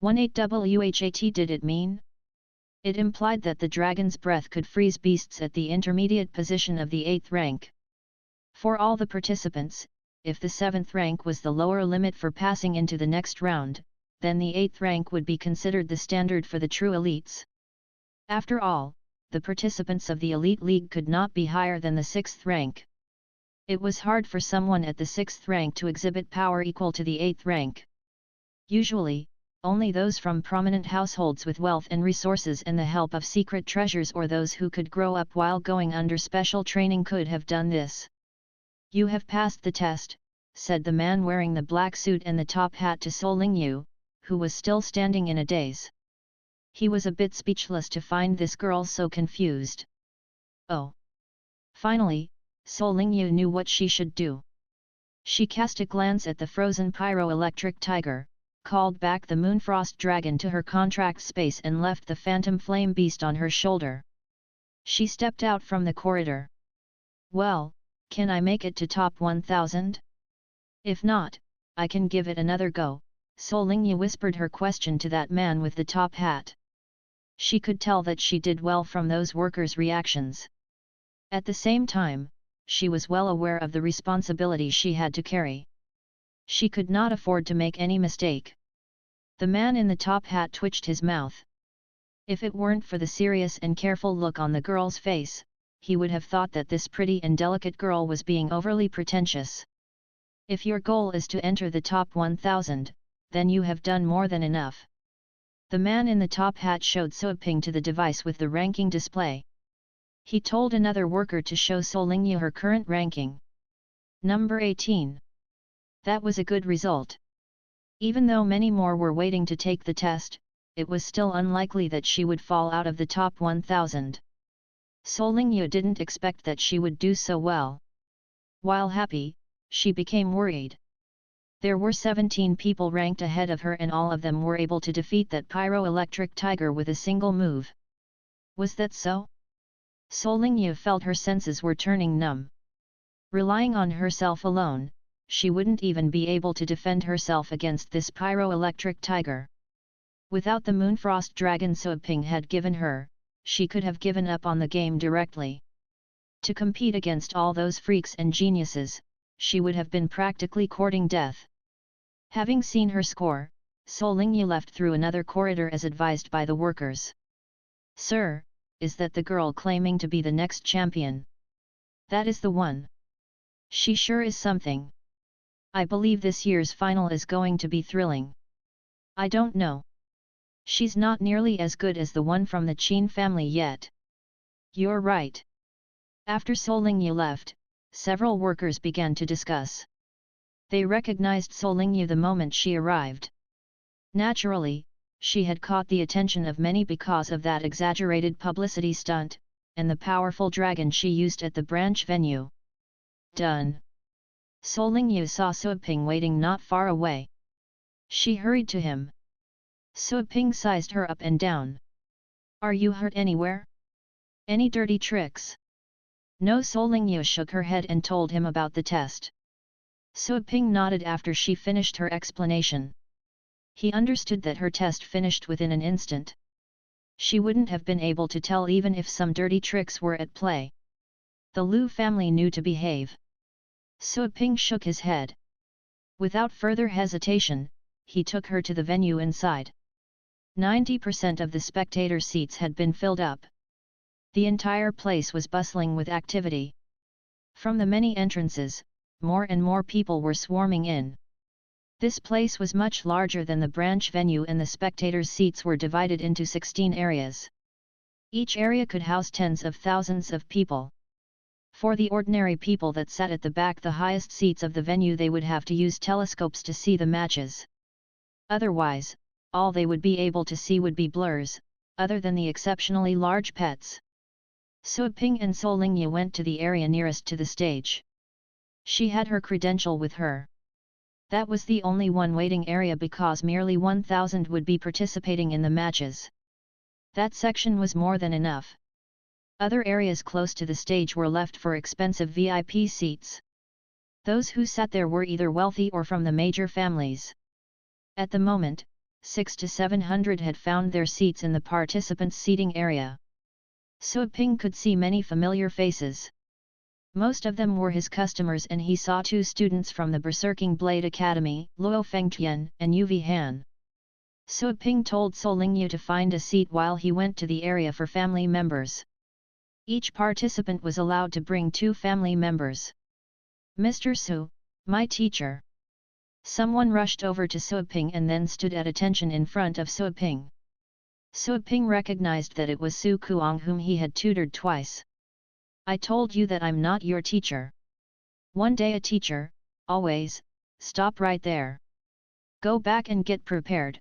18WHAT did it mean? It implied that the dragon's breath could freeze beasts at the intermediate position of the 8th rank. For all the participants, if the 7th rank was the lower limit for passing into the next round, then the 8th rank would be considered the standard for the true elites. After all, the participants of the Elite League could not be higher than the 6th rank. It was hard for someone at the 6th rank to exhibit power equal to the 8th rank. Usually, only those from prominent households with wealth and resources and the help of secret treasures or those who could grow up while going under special training could have done this. "You have passed the test," said the man wearing the black suit and the top hat to Sol Lingyu, who was still standing in a daze. He was a bit speechless to find this girl so confused. Oh! Finally, Sol Lingyu knew what she should do. She cast a glance at the frozen pyroelectric tiger, called back the Moonfrost Dragon to her contract space and left the Phantom Flame Beast on her shoulder. She stepped out from the corridor. "Well, can I make it to top 1000? If not, I can give it another go," Sol Lingyu whispered her question to that man with the top hat. She could tell that she did well from those workers' reactions. At the same time, she was well aware of the responsibility she had to carry. She could not afford to make any mistake. The man in the top hat twitched his mouth. If it weren't for the serious and careful look on the girl's face, he would have thought that this pretty and delicate girl was being overly pretentious. "If your goal is to enter the top 1000, then you have done more than enough." The man in the top hat showed Suoping to the device with the ranking display. He told another worker to show Sol Lingyu her current ranking. Number 18. That was a good result. Even though many more were waiting to take the test, it was still unlikely that she would fall out of the top 1000. Sol Lingyu didn't expect that she would do so well. While happy, she became worried. There were 17 people ranked ahead of her and all of them were able to defeat that pyroelectric tiger with a single move. Was that so? Sol Lingyu felt her senses were turning numb. Relying on herself alone, she wouldn't even be able to defend herself against this pyroelectric tiger. Without the Moonfrost Dragon Suoping had given her, she could have given up on the game directly. To compete against all those freaks and geniuses, she would have been practically courting death. Having seen her score, Sol Lingyu left through another corridor as advised by the workers. "Sir, is that the girl claiming to be the next champion?" "That is the one. She sure is something. I believe this year's final is going to be thrilling." "I don't know. She's not nearly as good as the one from the Qin family yet." "You're right." After Sol Lingyu left, several workers began to discuss. They recognized Sol Lingyu the moment she arrived. Naturally, she had caught the attention of many because of that exaggerated publicity stunt, and the powerful dragon she used at the branch venue. Done. Sol Lingyu saw Suoping waiting not far away. She hurried to him. Suoping sized her up and down. "Are you hurt anywhere? Any dirty tricks?" "No." Sol Lingyu shook her head and told him about the test. Suoping nodded after she finished her explanation. He understood that her test finished within an instant. She wouldn't have been able to tell even if some dirty tricks were at play. The Liu family knew to behave. Suoping shook his head. Without further hesitation, he took her to the venue inside. 90% of the spectator seats had been filled up. The entire place was bustling with activity. From the many entrances, more and more people were swarming in. This place was much larger than the branch venue and the spectators' seats were divided into 16 areas. Each area could house tens of thousands of people. For the ordinary people that sat at the back, the highest seats of the venue, they would have to use telescopes to see the matches. Otherwise, all they would be able to see would be blurs, other than the exceptionally large pets. Suoping and Sol Lingyu went to the area nearest to the stage. She had her credential with her. That was the only one waiting area because merely 1,000 would be participating in the matches. That section was more than enough. Other areas close to the stage were left for expensive VIP seats. Those who sat there were either wealthy or from the major families. At the moment, 6 to 700 had found their seats in the participants' seating area. Su Ping could see many familiar faces. Most of them were his customers, and he saw 2 students from the Berserking Blade Academy, Luo Fengtian and Yu Han. Su Ping told Su Lingyu to find a seat while he went to the area for family members. Each participant was allowed to bring 2 family members. Mr. Su, my teacher. Someone rushed over to Su Ping and then stood at attention in front of Su Ping. Su Ping recognized that it was Su Kuang, whom he had tutored twice. I told you that I'm not your teacher. One day a teacher, always. Stop right there. Go back and get prepared.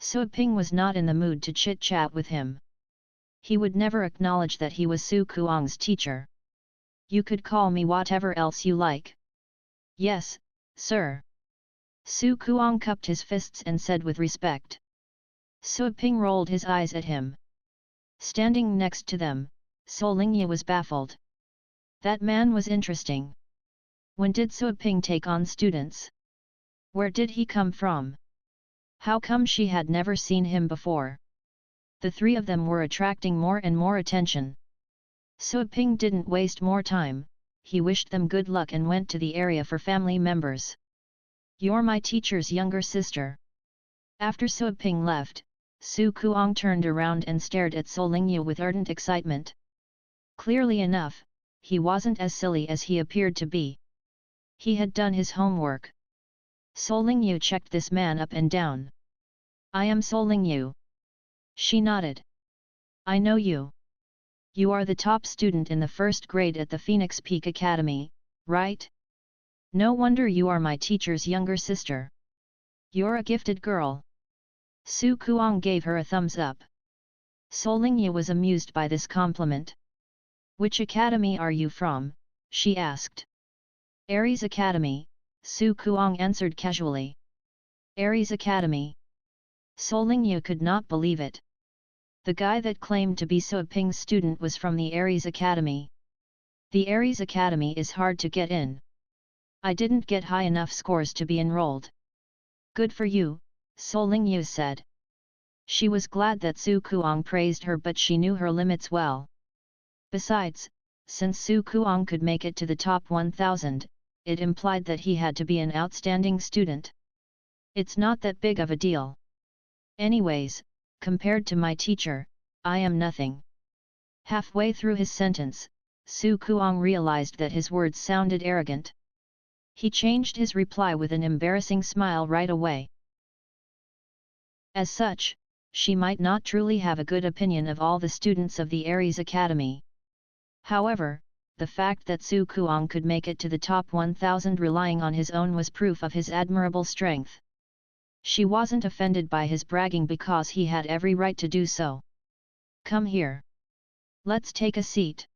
Su Ping was not in the mood to chit-chat with him. He would never acknowledge that he was Su Kuang's teacher. You could call me whatever else you like. Yes, sir. Su Kuang cupped his fists and said with respect. Su Ping rolled his eyes at him. Standing next to them, Su Lingyu was baffled. That man was interesting. When did Su Ping take on students? Where did he come from? How come she had never seen him before? The 3 of them were attracting more and more attention. Su Ping didn't waste more time, he wished them good luck and went to the area for family members. You're my teacher's younger sister. After Su Ping left, Su Kuang turned around and stared at Su Lingyu with ardent excitement. Clearly enough, he wasn't as silly as he appeared to be. He had done his homework. Su Lingyu checked this man up and down. I am Su Lingyu. She nodded. I know you. You are the top student in the 1st grade at the Phoenix Peak Academy, right? No wonder you are my teacher's younger sister. You're a gifted girl. Su Kuang gave her a thumbs up. Su Lingyu was amused by this compliment. Which academy are you from? She asked. Aries Academy, Su Kuang answered casually. Aries Academy. Su Lingyu could not believe it. The guy that claimed to be Su Ping's student was from the Aries Academy. The Aries Academy is hard to get in. I didn't get high enough scores to be enrolled. Good for you, Su Lingyu said. She was glad that Su Kuang praised her, but she knew her limits well. Besides, since Su Kuang could make it to the top 1000, it implied that he had to be an outstanding student. It's not that big of a deal. Anyways, compared to my teacher, I am nothing. Halfway through his sentence, Su Kuang realized that his words sounded arrogant. He changed his reply with an embarrassing smile right away. As such, she might not truly have a good opinion of all the students of the Aries Academy. However, the fact that Su Kuang could make it to the top 1000 relying on his own was proof of his admirable strength. She wasn't offended by his bragging because he had every right to do so. Come here. Let's take a seat.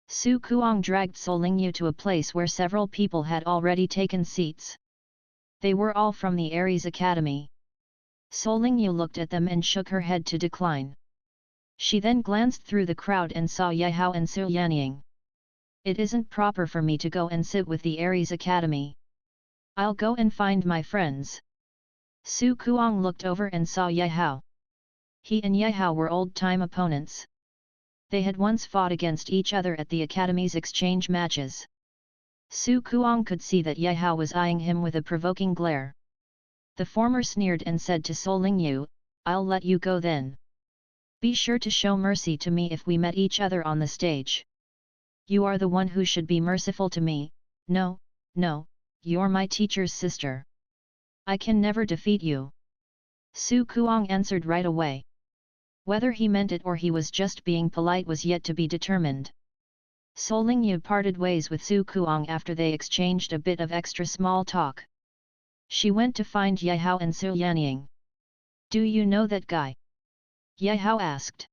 Su Kuang dragged Su Lingyu to a place where several people had already taken seats. They were all from the Aries Academy. Su Lingyu looked at them and shook her head to decline. She then glanced through the crowd and saw Ye Hao and Su Yanying. It isn't proper for me to go and sit with the Aries Academy. I'll go and find my friends. Su Kuang looked over and saw Ye Hao. He and Ye Hao were old-time opponents. They had once fought against each other at the Academy's exchange matches. Su Kuang could see that Ye Hao was eyeing him with a provoking glare. The former sneered and said to Su Lingyu, I'll let you go then. Be sure to show mercy to me if we met each other on the stage. You are the one who should be merciful to me. No, you're my teacher's sister. I can never defeat you. Su Kuang answered right away. Whether he meant it or he was just being polite was yet to be determined. Su Lingyu parted ways with Su Kuang after they exchanged a bit of extra small talk. She went to find Ye Hao and Su Yanying. Do you know that guy? Ye Hao asked.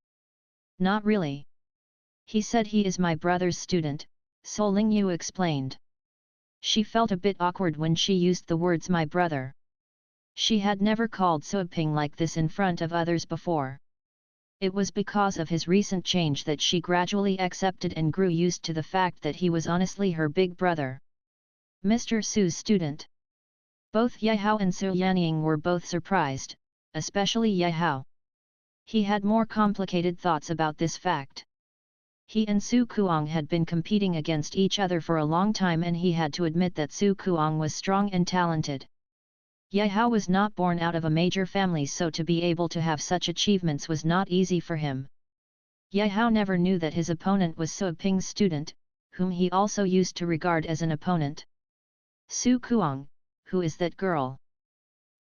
Not really. He said he is my brother's student, Su Lingyu explained. She felt a bit awkward when she used the words my brother. She had never called Su Ping like this in front of others before. It was because of his recent change that she gradually accepted and grew used to the fact that he was honestly her big brother. Mr. Su's student. Both Ye Hao and Su Yanying were both surprised, especially Ye Hao. He had more complicated thoughts about this fact. He and Su Kuang had been competing against each other for a long time, and he had to admit that Su Kuang was strong and talented. Ye Hao was not born out of a major family, so to be able to have such achievements was not easy for him. Ye Hao never knew that his opponent was Su Ping's student, whom he also used to regard as an opponent. Su Kuang, who is that girl?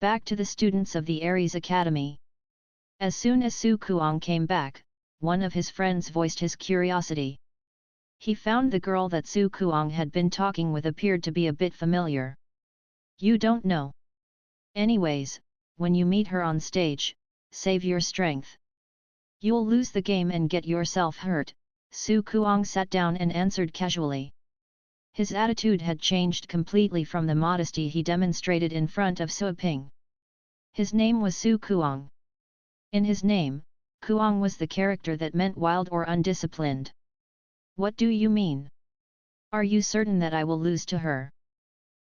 Back to the students of the Aries Academy. As soon as Su Kuang came back, one of his friends voiced his curiosity. He found the girl that Su Kuang had been talking with appeared to be a bit familiar. You don't know. Anyways, when you meet her on stage, save your strength. You'll lose the game and get yourself hurt. Su Kuang sat down and answered casually. His attitude had changed completely from the modesty he demonstrated in front of Su Ping. His name was Su Kuang. In his name, Kuang was the character that meant wild or undisciplined. What do you mean? Are you certain that I will lose to her?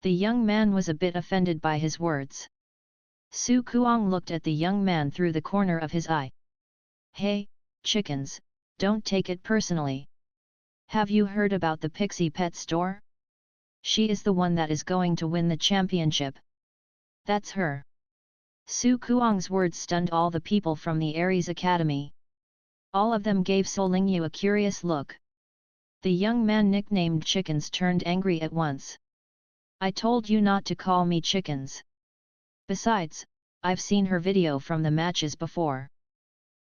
The young man was a bit offended by his words. Su Kuang looked at the young man through the corner of his eye. Hey, chickens, don't take it personally. Have you heard about the Astral Pet Store? She is the one that is going to win the championship. That's her. Su Kuang's words stunned all the people from the Aries Academy. All of them gave Su Lingyu a curious look. The young man nicknamed Chickens turned angry at once. I told you not to call me chickens. Besides, I've seen her video from the matches before.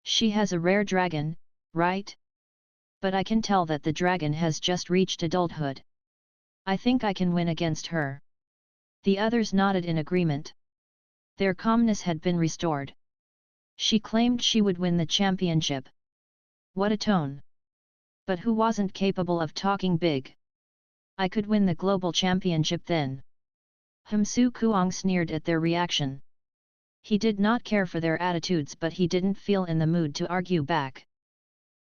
She has a rare dragon, right? But I can tell that the dragon has just reached adulthood. I think I can win against her. The others nodded in agreement. Their calmness had been restored. She claimed she would win the championship. What a tone! But who wasn't capable of talking big? I could win the global championship then. Su Kuang sneered at their reaction. He did not care for their attitudes, but he didn't feel in the mood to argue back.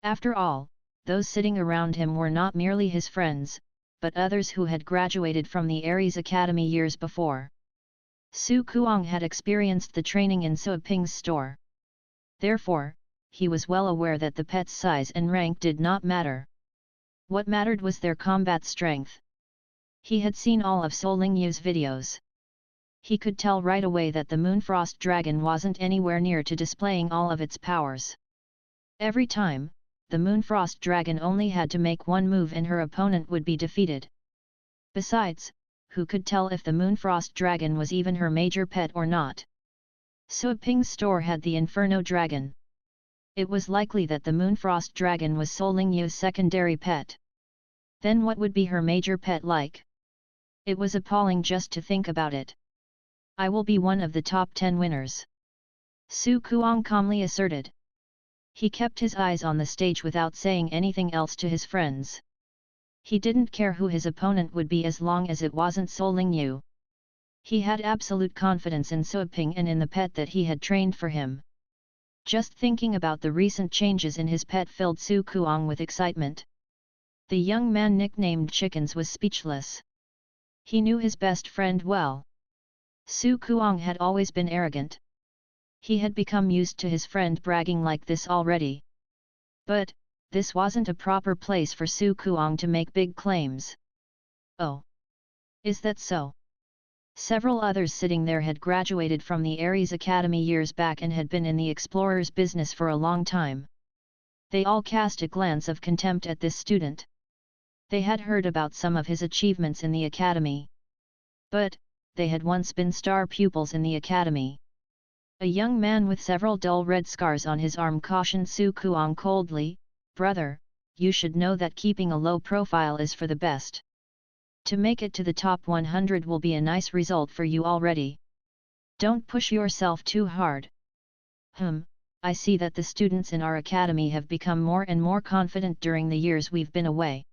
After all, those sitting around him were not merely his friends, but others who had graduated from the Aries Academy years before. Su Kuang had experienced the training in Su Ping's store. Therefore, he was well aware that the pet's size and rank did not matter. What mattered was their combat strength. He had seen all of Su Lingyu's videos. He could tell right away that the Moonfrost Dragon wasn't anywhere near to displaying all of its powers. Every time, the Moonfrost Dragon only had to make one move and her opponent would be defeated. Besides, who could tell if the Moonfrost Dragon was even her major pet or not? Su Ping's store had the Inferno Dragon. It was likely that the Moonfrost Dragon was Su Lingyu's secondary pet. Then what would be her major pet like? It was appalling just to think about it. I will be one of the top 10 winners. Su Kuang calmly asserted. He kept his eyes on the stage without saying anything else to his friends. He didn't care who his opponent would be as long as it wasn't Su Lingyu. He had absolute confidence in Su Ping and in the pet that he had trained for him. Just thinking about the recent changes in his pet filled Su Kuang with excitement. The young man nicknamed Chickens was speechless. He knew his best friend well. Su Kuang had always been arrogant. He had become used to his friend bragging like this already. But, this wasn't a proper place for Su Kuang to make big claims. Oh! Is that so? Several others sitting there had graduated from the Aries Academy years back and had been in the explorer's business for a long time. They all cast a glance of contempt at this student. They had heard about some of his achievements in the academy. But, they had once been star pupils in the academy. A young man with several dull red scars on his arm cautioned Su Kuang coldly, "Brother, you should know that keeping a low profile is for the best. To make it to the top 100 will be a nice result for you already. Don't push yourself too hard." I see that the students in our academy have become more and more confident during the years we've been away.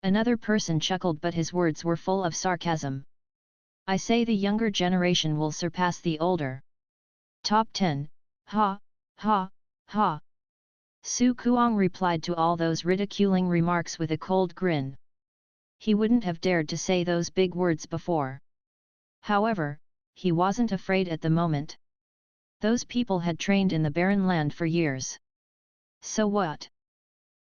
Another person chuckled, but his words were full of sarcasm. I say the younger generation will surpass the older. Top 10, ha, ha, ha. Su Kuang replied to all those ridiculing remarks with a cold grin. He wouldn't have dared to say those big words before. However, he wasn't afraid at the moment. Those people had trained in the barren land for years. So what?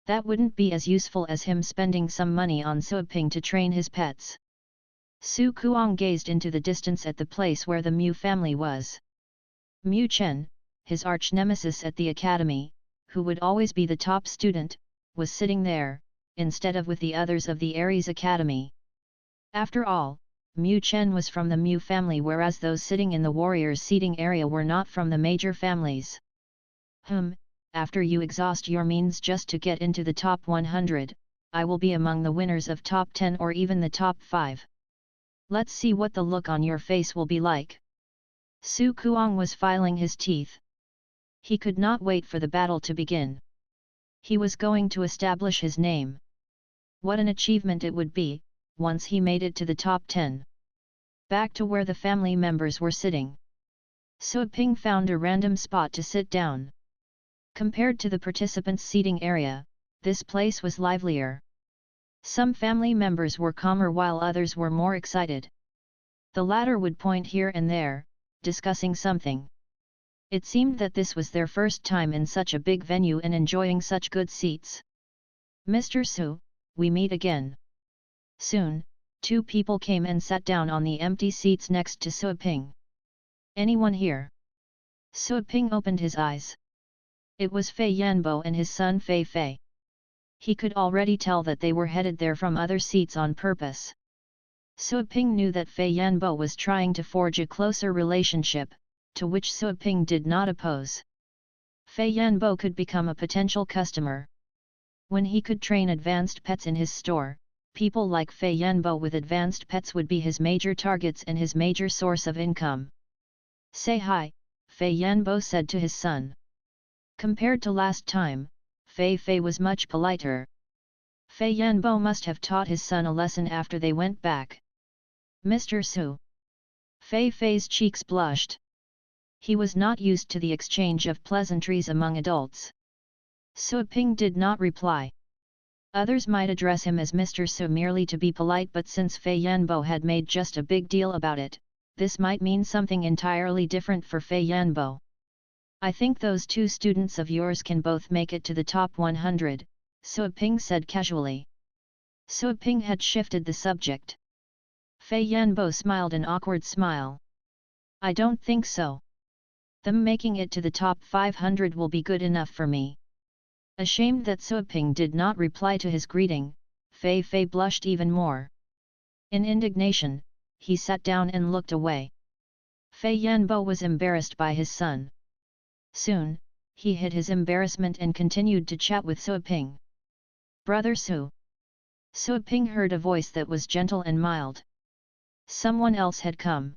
That wouldn't be as useful as him spending some money on Suaping to train his pets. Su Kuang gazed into the distance at the place where the Mu family was. Mu Chen, his arch-nemesis at the academy, who would always be the top student, was sitting there, instead of with the others of the Aries Academy. After all, Mu Chen was from the Mu family, whereas those sitting in the warriors' seating area were not from the major families. After you exhaust your means just to get into the top 100, I will be among the winners of top 10 or even the top 5. Let's see what the look on your face will be like. Su Kuang was filing his teeth. He could not wait for the battle to begin. He was going to establish his name. What an achievement it would be, once he made it to the top 10. Back to where the family members were sitting. Suaping found a random spot to sit down. Compared to the participants' seating area, this place was livelier. Some family members were calmer while others were more excited. The latter would point here and there, discussing something. It seemed that this was their first time in such a big venue and enjoying such good seats. Mr. Su, we meet again. Soon, two people came and sat down on the empty seats next to Suaping. Anyone here? Suaping opened his eyes. It was Fei Yanbo and his son Fei Fei. He could already tell that they were headed there from other seats on purpose. Suaping knew that Fei Yanbo was trying to forge a closer relationship, to which Suaping did not oppose. Fei Yanbo could become a potential customer. When he could train advanced pets in his store, people like Fei Yanbo with advanced pets would be his major targets and his major source of income. Say hi, Fei Yanbo said to his son. Compared to last time, Fei Fei was much politer. Fei Yanbo must have taught his son a lesson after they went back. Mr. Su. Fei Fei's cheeks blushed. He was not used to the exchange of pleasantries among adults. Suaping did not reply. Others might address him as Mr. Su merely to be polite, but since Fei Yanbo had made just a big deal about it, this might mean something entirely different for Fei Yanbo. I think those two students of yours can both make it to the top 100, Suaping said casually. Suaping had shifted the subject. Fei Yanbo smiled an awkward smile. I don't think so. Them making it to the top 500 will be good enough for me. Ashamed that Suaping did not reply to his greeting, Fei Fei blushed even more. In indignation, he sat down and looked away. Fei Yanbo was embarrassed by his son. Soon, he hid his embarrassment and continued to chat with Suaping. Brother Su. Suaping heard a voice that was gentle and mild. Someone else had come.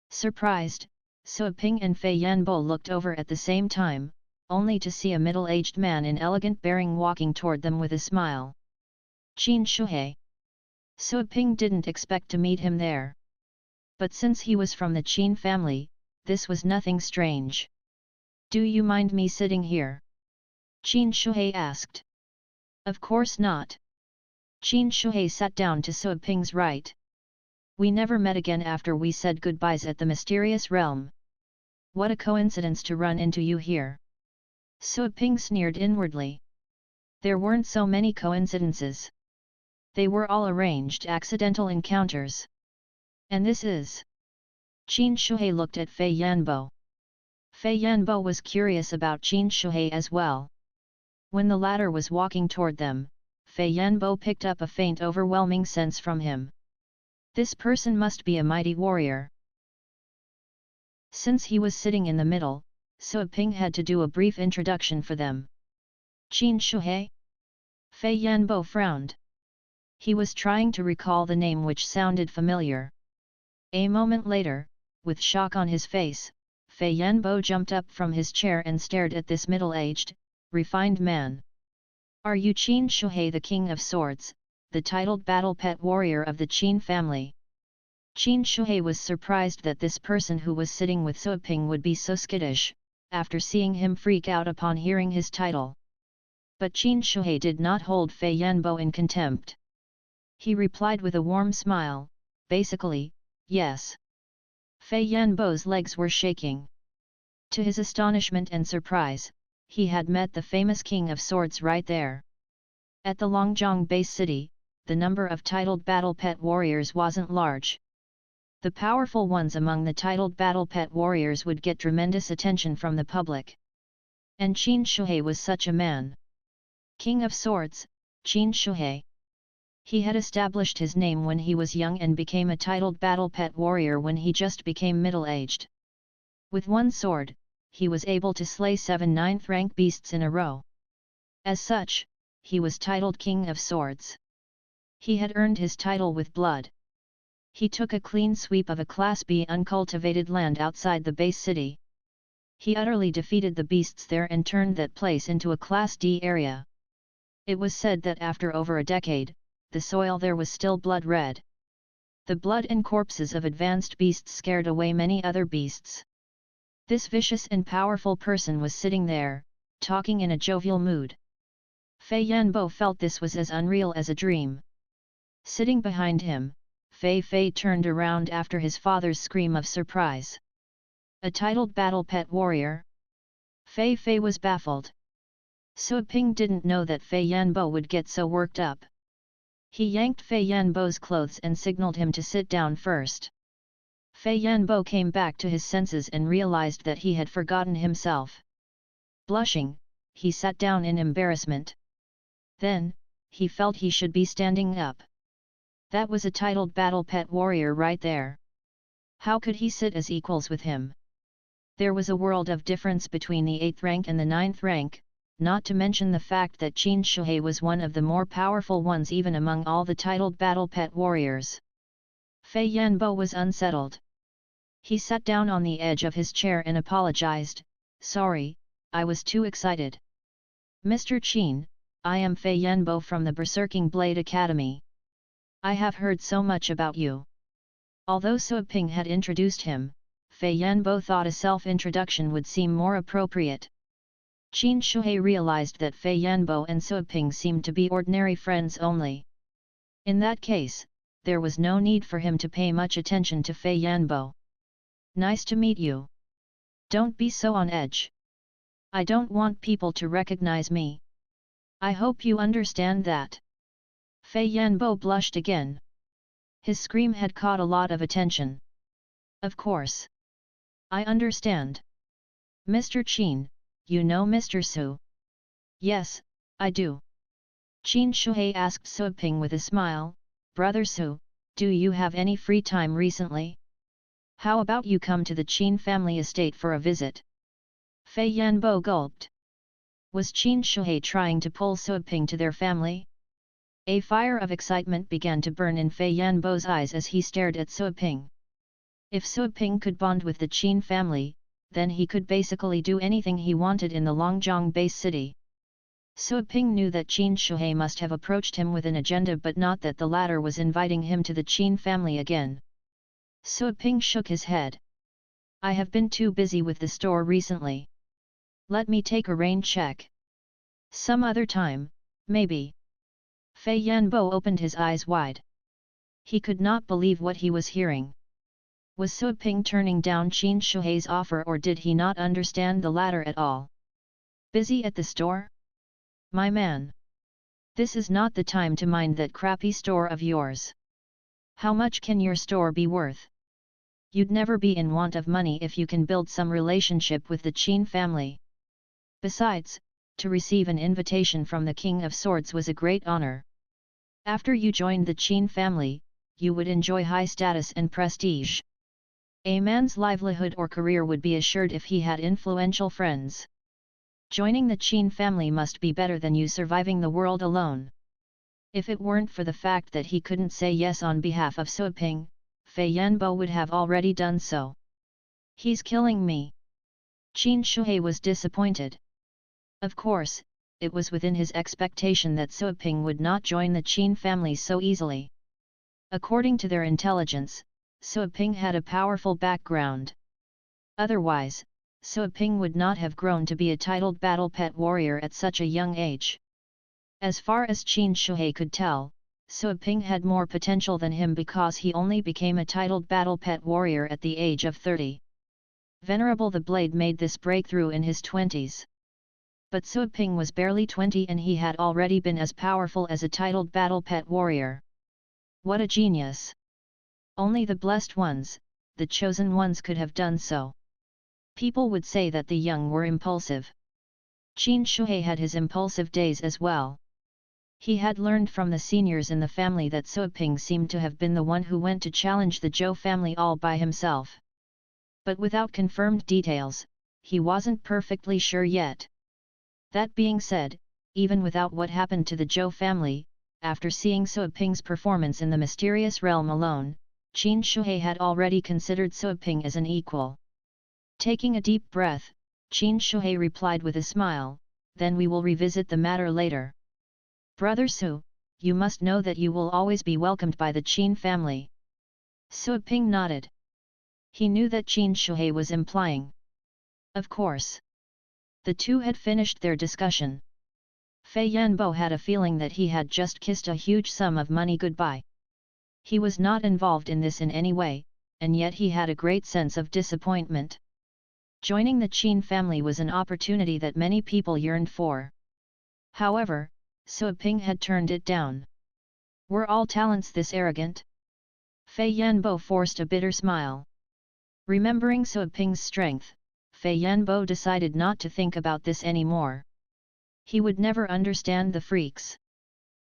Surprised, Suaping and Fei Yanbo looked over at the same time, only to see a middle-aged man in elegant bearing walking toward them with a smile. Qin Shuhei. Suaping didn't expect to meet him there. But since he was from the Qin family, this was nothing strange. Do you mind me sitting here? Qin Shuhei asked. Of course not. Qin Shuhei sat down to Suaping's right. We never met again after we said goodbyes at the mysterious realm. What a coincidence to run into you here. Suaping sneered inwardly. There weren't so many coincidences. They were all arranged accidental encounters. And this is... Qin Shuhei looked at Fei Yanbo. Fei Yanbo was curious about Qin Shuhei as well. When the latter was walking toward them, Fei Yanbo picked up a faint overwhelming sense from him. This person must be a mighty warrior. Since he was sitting in the middle, Suaping had to do a brief introduction for them. Qin Shuhei? Fei Yanbo frowned. He was trying to recall the name which sounded familiar. A moment later, with shock on his face, Fei Yanbo jumped up from his chair and stared at this middle-aged, refined man. Are you Qin Shuhei, the King of Swords, the titled battle pet warrior of the Qin family? Qin Shuhei was surprised that this person who was sitting with Suaping would be so skittish, after seeing him freak out upon hearing his title. But Qin Shuhei did not hold Fei Yanbo in contempt. He replied with a warm smile, basically, yes. Fei Yanbo's legs were shaking. To his astonishment and surprise, he had met the famous King of Swords right there. At the Longjiang base city, the number of titled battle pet warriors wasn't large. The powerful ones among the titled battle pet warriors would get tremendous attention from the public. And Qin Shuhei was such a man. King of Swords, Qin Shuhei. He had established his name when he was young and became a titled battle pet warrior when he just became middle-aged. With one sword, he was able to slay 7 ninth-rank beasts in a row. As such, he was titled King of Swords. He had earned his title with blood. He took a clean sweep of a Class B uncultivated land outside the base city. He utterly defeated the beasts there and turned that place into a Class D area. It was said that after over a decade, the soil there was still blood red. The blood and corpses of advanced beasts scared away many other beasts. This vicious and powerful person was sitting there, talking in a jovial mood. Fei Yanbo felt this was as unreal as a dream. Sitting behind him, Fei Fei turned around after his father's scream of surprise. A titled battle pet warrior? Fei Fei was baffled. Su Ping didn't know that Fei Yanbo would get so worked up. He yanked Fei Yanbo's clothes and signaled him to sit down first. Fei Yanbo came back to his senses and realized that he had forgotten himself. Blushing, he sat down in embarrassment. Then, he felt he should be standing up. That was a titled battle pet warrior right there. How could he sit as equals with him? There was a world of difference between the 8th rank and the 9th rank, not to mention the fact that Qin Shuhei was one of the more powerful ones even among all the titled battle pet warriors. Fei Yanbo was unsettled. He sat down on the edge of his chair and apologized, "Sorry, I was too excited. Mr. Qin, I am Fei Yanbo from the Berserking Blade Academy. I have heard so much about you." Although Su Ping had introduced him, Fei Yanbo thought a self-introduction would seem more appropriate. Qin Shuhei realized that Fei Yanbo and Su Ping seemed to be ordinary friends only. In that case, there was no need for him to pay much attention to Fei Yanbo. "Nice to meet you. Don't be so on edge. I don't want people to recognize me. I hope you understand that." Fei Yanbo blushed again. His scream had caught a lot of attention. "Of course. I understand. Mr. Qin, you know Mr. Su?" "Yes, I do." Qin Shuhei asked Su Ping with a smile, "Brother Su, do you have any free time recently? How about you come to the Qin family estate for a visit?" Fei Yanbo gulped. Was Qin Shuhei trying to pull Su Ping to their family? A fire of excitement began to burn in Fei Yanbo's eyes as he stared at Su Ping. If Su Ping could bond with the Qin family, then he could basically do anything he wanted in the Longjiang base city. Su Ping knew that Qin Shuhei must have approached him with an agenda, but not that the latter was inviting him to the Qin family again. Su Ping shook his head. "I have been too busy with the store recently. Let me take a rain check. Some other time, maybe." Fei Yanbo opened his eyes wide. He could not believe what he was hearing. Was Su Ping turning down Qin Shuhei's offer, or did he not understand the latter at all? "Busy at the store? My man. This is not the time to mind that crappy store of yours. How much can your store be worth? You'd never be in want of money if you can build some relationship with the Qin family. Besides, to receive an invitation from the King of Swords was a great honor. After you joined the Qin family, you would enjoy high status and prestige. A man's livelihood or career would be assured if he had influential friends. Joining the Qin family must be better than you surviving the world alone." If it weren't for the fact that he couldn't say yes on behalf of Su Ping, Fei Yanbo would have already done so. "He's killing me." Qin Shuhei was disappointed. Of course, it was within his expectation that Su Ping would not join the Qin family so easily. According to their intelligence, Su Ping had a powerful background. Otherwise, Su Ping would not have grown to be a titled battle pet warrior at such a young age. As far as Qin Shuhei could tell, Su Ping had more potential than him because he only became a titled battle pet warrior at the age of 30. Venerable the Blade made this breakthrough in his 20s. But Suiping was barely 20 and he had already been as powerful as a titled battle pet warrior. What a genius! Only the blessed ones, the chosen ones could have done so. People would say that the young were impulsive. Qin Shuhei had his impulsive days as well. He had learned from the seniors in the family that Suiping seemed to have been the one who went to challenge the Zhou family all by himself. But without confirmed details, he wasn't perfectly sure yet. That being said, even without what happened to the Zhou family, after seeing Suiping's performance in the mysterious realm alone, Qin Shuhei had already considered Suiping as an equal. Taking a deep breath, Qin Shuhei replied with a smile, "Then we will revisit the matter later. Brother Su, you must know that you will always be welcomed by the Qin family." Suiping nodded. He knew that Qin Shuhei was implying. Of course. The two had finished their discussion. Fei Yanbo had a feeling that he had just kissed a huge sum of money goodbye. He was not involved in this in any way, and yet he had a great sense of disappointment. Joining the Qin family was an opportunity that many people yearned for. However, Suiping had turned it down. Were all talents this arrogant? Fei Yanbo forced a bitter smile. Remembering Suiping's strength, Fei Yanbo decided not to think about this anymore. He would never understand the freaks.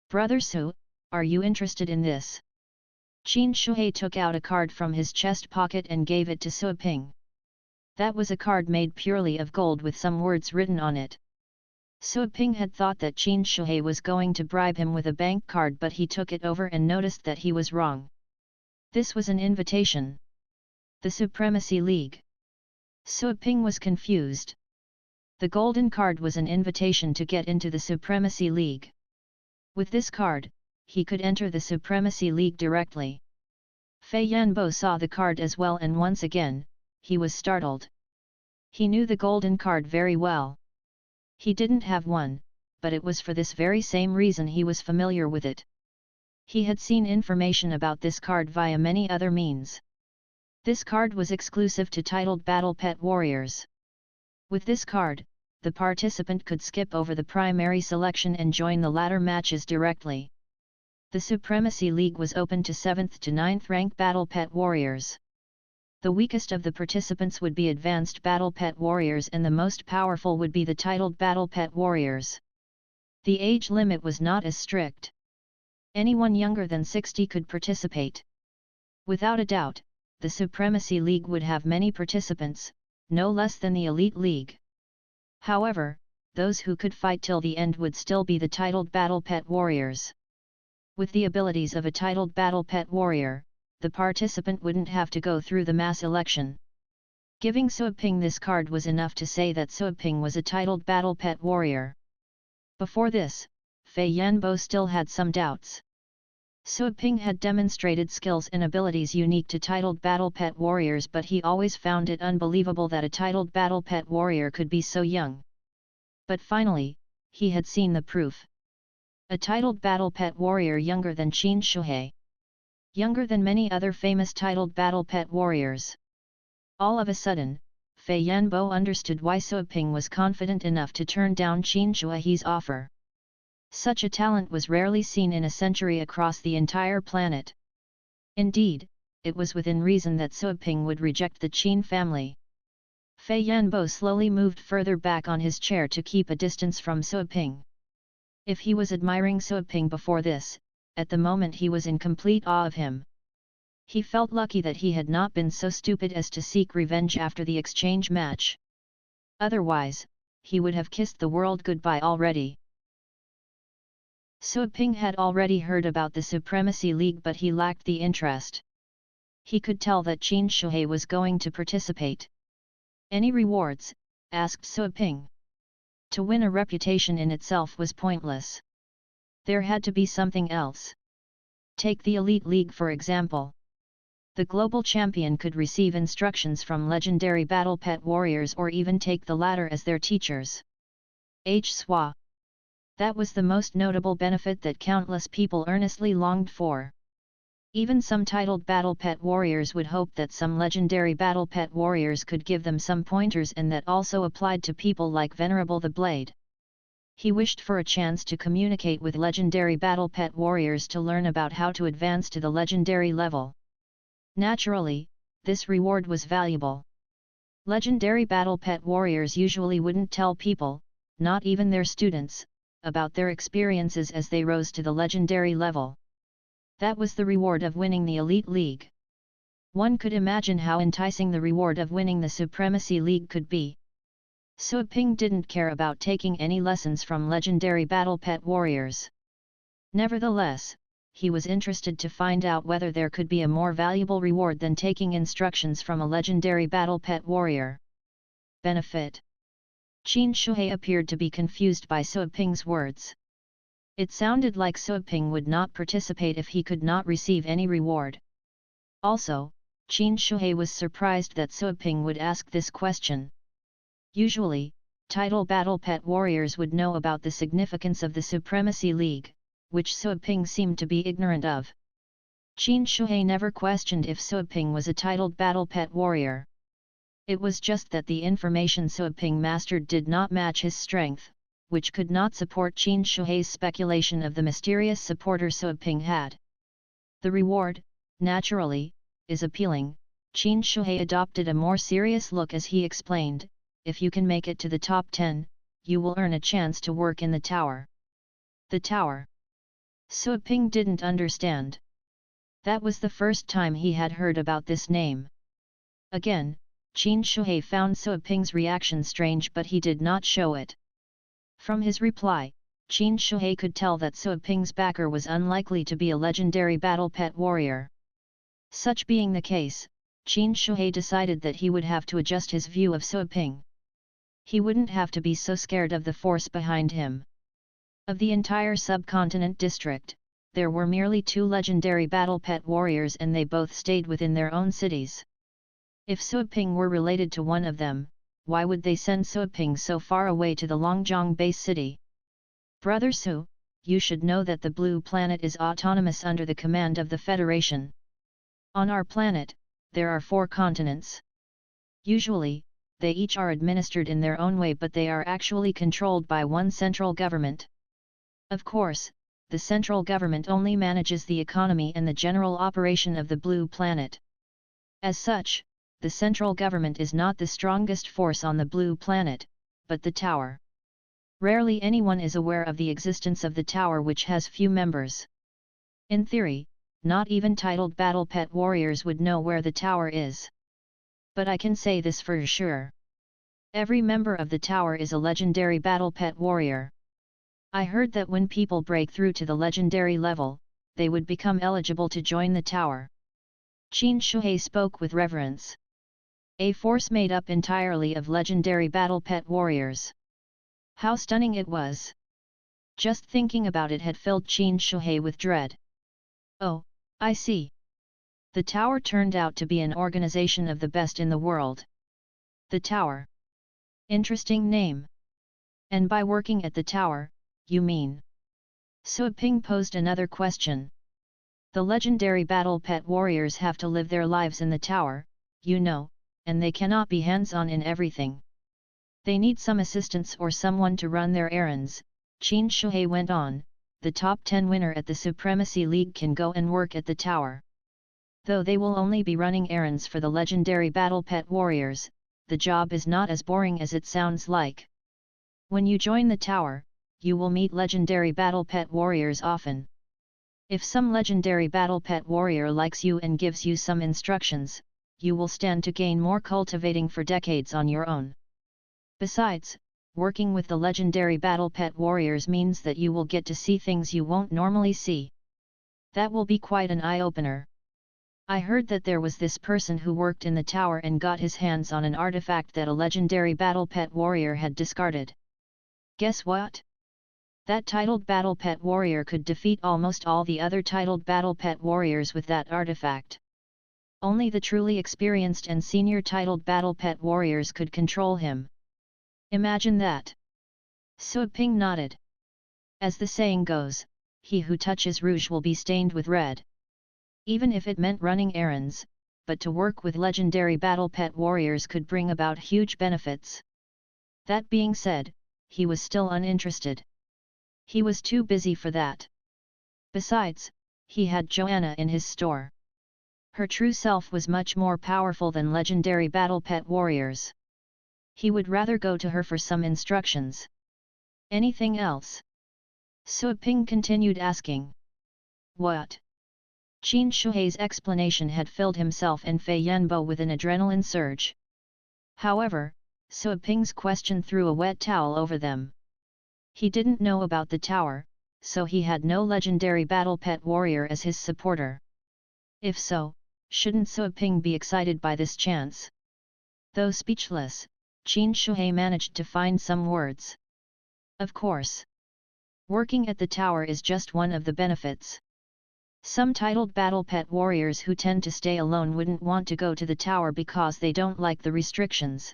Brother Su, are you interested in this? Qin Shuhei took out a card from his chest pocket and gave it to Suiping. That was a card made purely of gold with some words written on it. Suiping had thought that Qin Shuhei was going to bribe him with a bank card, but he took it over and noticed that he was wrong. This was an invitation. The Supremacy League. Suiping was confused. The golden card was an invitation to get into the Supremacy League. With this card, he could enter the Supremacy League directly. Fei Yanbo saw the card as well, and once again, he was startled. He knew the golden card very well. He didn't have one, but it was for this very same reason he was familiar with it. He had seen information about this card via many other means. This card was exclusive to titled Battle Pet Warriors. With this card, the participant could skip over the primary selection and join the ladder matches directly. The Supremacy League was open to 7th to 9th rank Battle Pet Warriors. The weakest of the participants would be Advanced Battle Pet Warriors and the most powerful would be the titled Battle Pet Warriors. The age limit was not as strict. Anyone younger than 60 could participate. Without a doubt, the Supremacy League would have many participants, no less than the Elite League. However, those who could fight till the end would still be the titled Battle Pet Warriors. With the abilities of a titled Battle Pet Warrior, the participant wouldn't have to go through the mass election. Giving Suiping this card was enough to say that Suiping was a titled Battle Pet Warrior. Before this, Fei Yanbo still had some doubts. Suiping had demonstrated skills and abilities unique to titled Battle Pet Warriors, but he always found it unbelievable that a titled Battle Pet Warrior could be so young. But finally, he had seen the proof. A titled Battle Pet Warrior younger than Qin Shuhei. Younger than many other famous titled Battle Pet Warriors. All of a sudden, Fei Yanbo understood why Suiping was confident enough to turn down Qin Shuhei's offer. Such a talent was rarely seen in a century across the entire planet. Indeed, it was within reason that Suiping would reject the Qin family. Fei Yanbo slowly moved further back on his chair to keep a distance from Suiping. If he was admiring Suiping before this, at the moment he was in complete awe of him. He felt lucky that he had not been so stupid as to seek revenge after the exchange match. Otherwise, he would have kissed the world goodbye already. Suiping had already heard about the Supremacy League, but he lacked the interest. He could tell that Qin Shuhei was going to participate. Any rewards? Asked Suiping. To win a reputation in itself was pointless. There had to be something else. Take the Elite League for example. The global champion could receive instructions from legendary Battle Pet Warriors or even take the latter as their teachers. Swa. That was the most notable benefit that countless people earnestly longed for. Even some titled battle pet warriors would hope that some legendary battle pet warriors could give them some pointers, and that also applied to people like Venerable the Blade. He wished for a chance to communicate with legendary battle pet warriors to learn about how to advance to the legendary level. Naturally, this reward was valuable. Legendary battle pet warriors usually wouldn't tell people, not even their students, about their experiences as they rose to the legendary level. That was the reward of winning the Elite League. One could imagine how enticing the reward of winning the Supremacy League could be. Suaping didn't care about taking any lessons from legendary battle pet warriors. Nevertheless, he was interested to find out whether there could be a more valuable reward than taking instructions from a legendary battle pet warrior. Benefit. Qin Shuhei appeared to be confused by Suaping's words. It sounded like Suaping would not participate if he could not receive any reward. Also, Qin Shuhei was surprised that Suaping would ask this question. Usually, title battle pet warriors would know about the significance of the Supremacy League, which Suaping seemed to be ignorant of. Qin Shuhei never questioned if Suaping was a titled battle pet warrior. It was just that the information Suaping mastered did not match his strength, which could not support Qin Shuhei's speculation of the mysterious supporter Suaping had. The reward, naturally, is appealing. Qin Shuhei adopted a more serious look as he explained, if you can make it to the top 10, you will earn a chance to work in the tower. The tower. Suaping didn't understand. That was the first time he had heard about this name. Again, Qin Shuhei found Suaping's reaction strange, but he did not show it. From his reply, Qin Shuhei could tell that Suaping's backer was unlikely to be a legendary battle pet warrior. Such being the case, Qin Shuhei decided that he would have to adjust his view of Suaping. He wouldn't have to be so scared of the force behind him. Of the entire subcontinent district, there were merely 2 legendary battle pet warriors, and they both stayed within their own cities. If Suaping were related to one of them, why would they send Suaping so far away to the Longjiang base city? Brother Su, you should know that the Blue Planet is autonomous under the command of the Federation. On our planet, there are 4 continents. Usually, they each are administered in their own way, but they are actually controlled by one central government. Of course, the central government only manages the economy and the general operation of the Blue Planet. As such, the central government is not the strongest force on the Blue Planet, but the tower. Rarely anyone is aware of the existence of the tower, which has few members. In theory, not even titled battle pet warriors would know where the tower is. But I can say this for sure. Every member of the tower is a legendary battle pet warrior. I heard that when people break through to the legendary level, they would become eligible to join the tower. Qin Shuhei spoke with reverence. A force made up entirely of legendary battle pet warriors. How stunning it was! Just thinking about it had filled Qin Shuhei with dread. Oh, I see. The tower turned out to be an organization of the best in the world. The tower. Interesting name. And by working at the tower, you mean? Suaping posed another question. The legendary battle pet warriors have to live their lives in the tower, you know, and they cannot be hands-on in everything. They need some assistance or someone to run their errands. Qin Shuhei went on, the top 10 winner at the Supremacy League can go and work at the tower. Though they will only be running errands for the legendary battle pet warriors, the job is not as boring as it sounds like. When you join the tower, you will meet legendary battle pet warriors often. If some legendary battle pet warrior likes you and gives you some instructions, you will stand to gain more cultivating for decades on your own. Besides, working with the legendary battle pet warriors means that you will get to see things you won't normally see. That will be quite an eye-opener. I heard that there was this person who worked in the tower and got his hands on an artifact that a legendary battle pet warrior had discarded. Guess what? That titled battle pet warrior could defeat almost all the other titled battle pet warriors with that artifact. Only the truly experienced and senior titled battle pet warriors could control him. Imagine that. Suaping nodded. As the saying goes, he who touches rouge will be stained with red. even if it meant running errands, but to work with legendary battle pet warriors could bring about huge benefits. That being said, he was still uninterested. He was too busy for that. Besides, he had Joanna in his store. Her true self was much more powerful than legendary battle pet warriors. He would rather go to her for some instructions. Anything else? Sui Ping continued asking. What? Qin Shuhei's explanation had filled himself and Fei Yanbo with an adrenaline surge. However, Sui Ping's question threw a wet towel over them. He didn't know about the tower, so he had no legendary battle pet warrior as his supporter. If so, shouldn't Sui Ping be excited by this chance? Though speechless, Qin Shuhei managed to find some words. Of course. Working at the tower is just one of the benefits. Some titled battle pet warriors who tend to stay alone wouldn't want to go to the tower because they don't like the restrictions.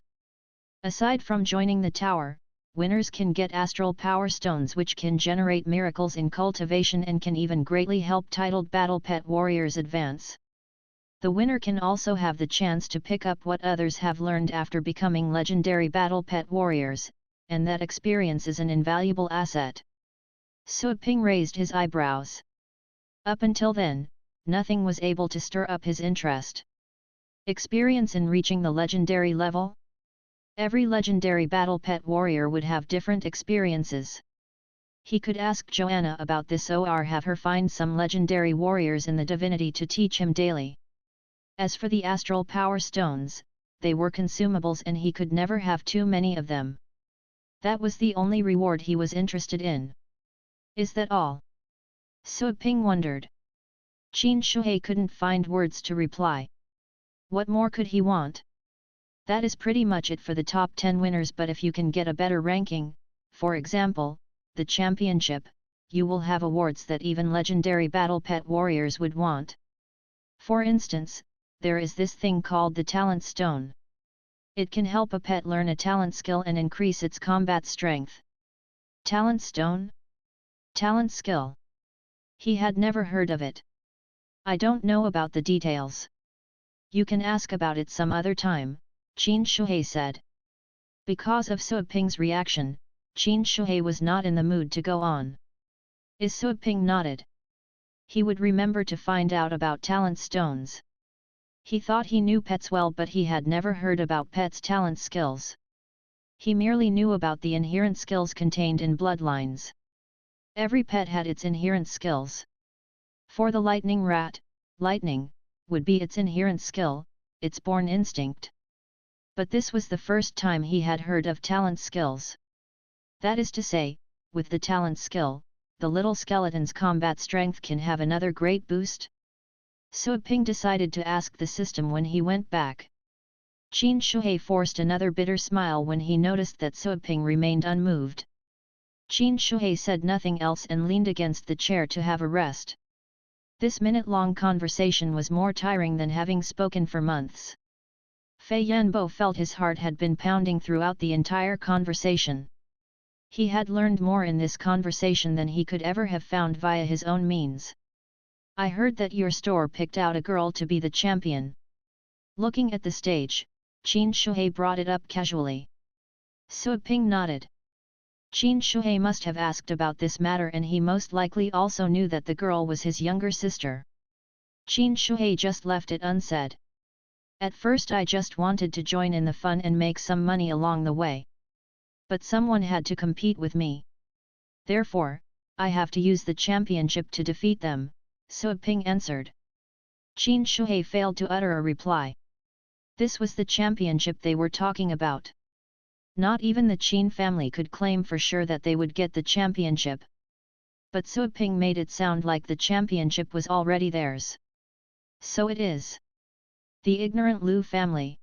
Aside from joining the tower, winners can get astral power stones which can generate miracles in cultivation and can even greatly help titled battle pet warriors advance. The winner can also have the chance to pick up what others have learned after becoming legendary battle pet warriors, and that experience is an invaluable asset. Sui Ping raised his eyebrows. Up until then, nothing was able to stir up his interest. Experience in reaching the legendary level? Every legendary battle pet warrior would have different experiences. He could ask Joanna about this or have her find some legendary warriors in the divinity to teach him daily. As for the astral power stones, they were consumables and he could never have too many of them. That was the only reward he was interested in. Is that all? Sui Ping wondered. Qin Shuhei couldn't find words to reply. What more could he want? That is pretty much it for the top 10 winners, but if you can get a better ranking, for example, the championship, you will have awards that even legendary battle pet warriors would want. For instance, there is this thing called the talent stone. It can help a pet learn a talent skill and increase its combat strength. Talent stone? Talent skill. He had never heard of it. I don't know about the details. You can ask about it some other time, Qin Shuhei said. Because of Sui Ping's reaction, Qin Shuhei was not in the mood to go on. Sui Ping nodded. He would remember to find out about talent stones. He thought he knew pets well, but he had never heard about pets' talent skills. He merely knew about the inherent skills contained in bloodlines. Every pet had its inherent skills. For the lightning rat, lightning would be its inherent skill, its born instinct. But this was the first time he had heard of talent skills. That is to say, with the talent skill, the little skeleton's combat strength can have another great boost. Sui Ping decided to ask the system when he went back. Qin Shuhei forced another bitter smile when he noticed that Sui Ping remained unmoved. Qin Shuhei said nothing else and leaned against the chair to have a rest. This minute-long conversation was more tiring than having spoken for months. Fei Yanbo felt his heart had been pounding throughout the entire conversation. He had learned more in this conversation than he could ever have found via his own means. I heard that your store picked out a girl to be the champion. Looking at the stage, Qin Shuhei brought it up casually. Sui Ping nodded. Qin Shuhei must have asked about this matter, and he most likely also knew that the girl was his younger sister. Qin Shuhei just left it unsaid. At first I just wanted to join in the fun and make some money along the way. But someone had to compete with me. Therefore, I have to use the championship to defeat them, Sui Ping answered. Qin Shuhei failed to utter a reply. This was the championship they were talking about. Not even the Qin family could claim for sure that they would get the championship. But Sui Ping made it sound like the championship was already theirs. So it is. The ignorant Lu family.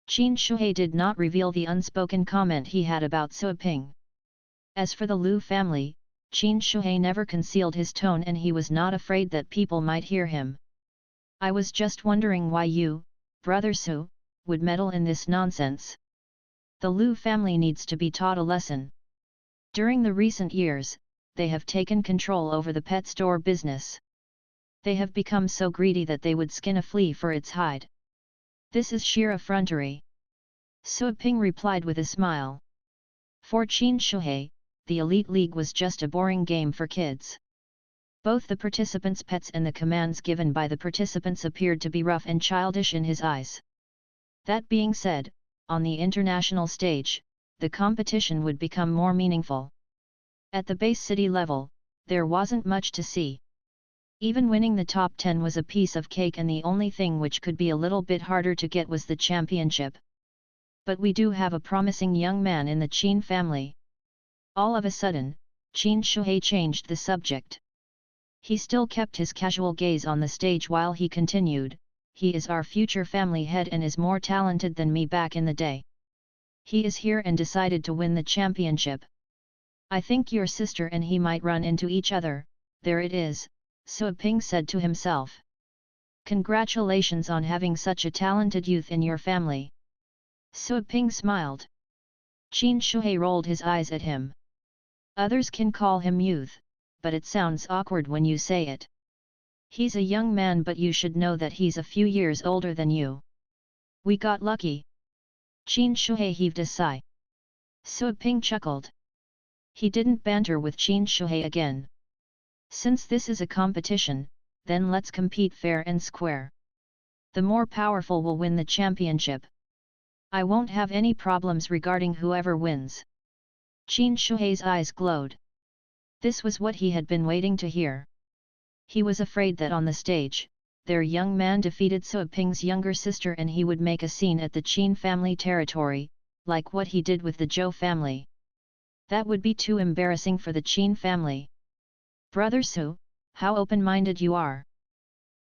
Qin Shuhei did not reveal the unspoken comment he had about Sui Ping. As for the Lu family, Qin Shuhei never concealed his tone, and he was not afraid that people might hear him. I was just wondering why you, Brother Su, would meddle in this nonsense. The Lu family needs to be taught a lesson. During the recent years, they have taken control over the pet store business. They have become so greedy that they would skin a flea for its hide. This is sheer effrontery. Sui Ping replied with a smile. For Qin Shuhei, the Elite League was just a boring game for kids. Both the participants' pets and the commands given by the participants appeared to be rough and childish in his eyes. That being said, on the international stage, the competition would become more meaningful. At the base city level, there wasn't much to see. Even winning the top 10 was a piece of cake, and the only thing which could be a little bit harder to get was the championship. But we do have a promising young man in the Qin family. All of a sudden, Qin Shuhei changed the subject. He still kept his casual gaze on the stage while he continued, "He is our future family head and is more talented than me back in the day. He is here and decided to win the championship. I think your sister and he might run into each other." "There it is," Sui Ping said to himself. "Congratulations on having such a talented youth in your family." Sui Ping smiled. Qin Shuhei rolled his eyes at him. "Others can call him youth, but it sounds awkward when you say it. He's a young man, but you should know that he's a few years older than you." "We got lucky." Qin Shuhei heaved a sigh. Sui Ping chuckled. He didn't banter with Qin Shuhei again. "Since this is a competition, then let's compete fair and square. The more powerful will win the championship. I won't have any problems regarding whoever wins." Qin Shuhei's eyes glowed. This was what he had been waiting to hear. He was afraid that on the stage, their young man defeated Sui Ping's younger sister and he would make a scene at the Qin family territory, like what he did with the Zhou family. That would be too embarrassing for the Qin family. "Brother Su, how open-minded you are.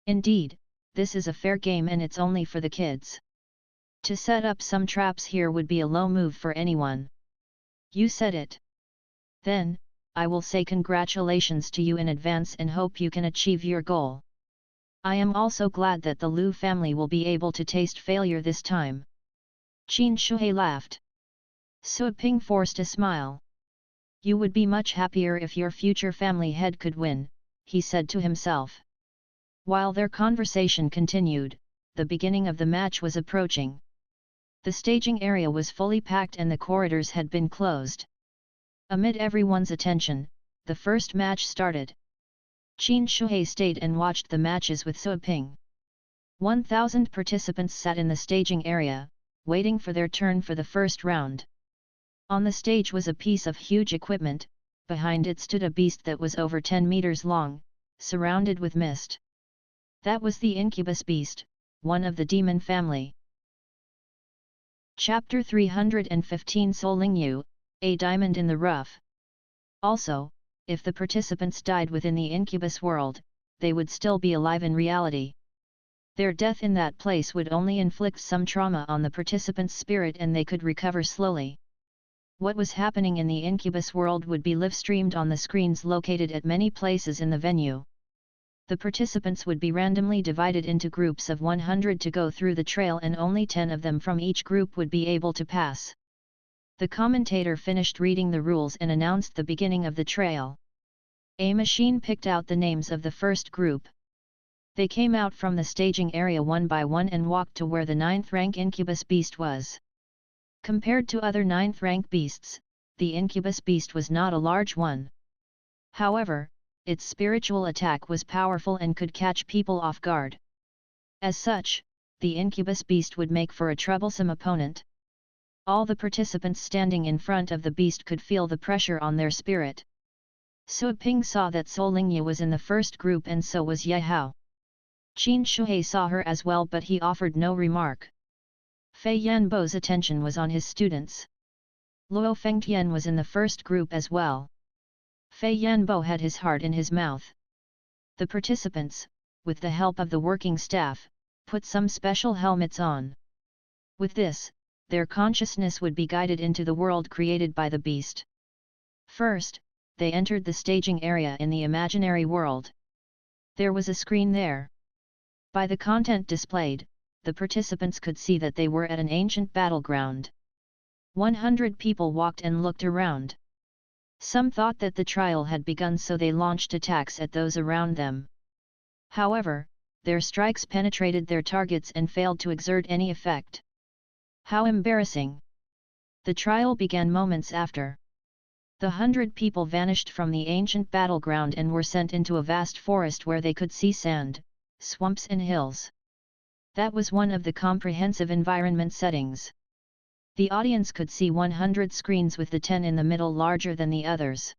Indeed, this is a fair game and it's only for the kids. To set up some traps here would be a low move for anyone." "You said it. Then, I will say congratulations to you in advance and hope you can achieve your goal. I am also glad that the Liu family will be able to taste failure this time." Qin Shuhei laughed. Sui Ping forced a smile. "You would be much happier if your future family head could win," he said to himself. While their conversation continued, the beginning of the match was approaching. The staging area was fully packed and the corridors had been closed. Amid everyone's attention, the first match started. Qin Shuhei stayed and watched the matches with Sui Ping. 1,000 participants sat in the staging area, waiting for their turn for the first round. On the stage was a piece of huge equipment, behind it stood a beast that was over 10 meters long, surrounded with mist. That was the incubus beast, one of the demon family. Chapter 315 Soul Lingyu, a diamond in the rough. Also, if the participants died within the incubus world, they would still be alive in reality. Their death in that place would only inflict some trauma on the participant's spirit and they could recover slowly. What was happening in the incubus world would be live-streamed on the screens located at many places in the venue. The participants would be randomly divided into groups of 100 to go through the trail and only 10 of them from each group would be able to pass. The commentator finished reading the rules and announced the beginning of the trail. A machine picked out the names of the first group. They came out from the staging area one by one and walked to where the 9th rank incubus beast was. Compared to other 9th rank beasts, the incubus beast was not a large one. However, its spiritual attack was powerful and could catch people off guard. As such, the incubus beast would make for a troublesome opponent. All the participants standing in front of the beast could feel the pressure on their spirit. Sui Ping saw that Soul Lingyu was in the first group and so was Ye Hao. Qin Shuhei saw her as well, but he offered no remark. Fei Yanbo's attention was on his students. Luo Fengtian was in the first group as well. Fei Yanbo had his heart in his mouth. The participants, with the help of the working staff, put some special helmets on. With this, their consciousness would be guided into the world created by the beast. First, they entered the staging area in the imaginary world. There was a screen there. By the content displayed, the participants could see that they were at an ancient battleground. 100 people walked and looked around. Some thought that the trial had begun, so they launched attacks at those around them. However, their strikes penetrated their targets and failed to exert any effect. How embarrassing! The trial began moments after. The 100 people vanished from the ancient battleground and were sent into a vast forest where they could see sand, swamps and hills. That was one of the comprehensive environment settings. The audience could see 100 screens with the 10 in the middle larger than the others.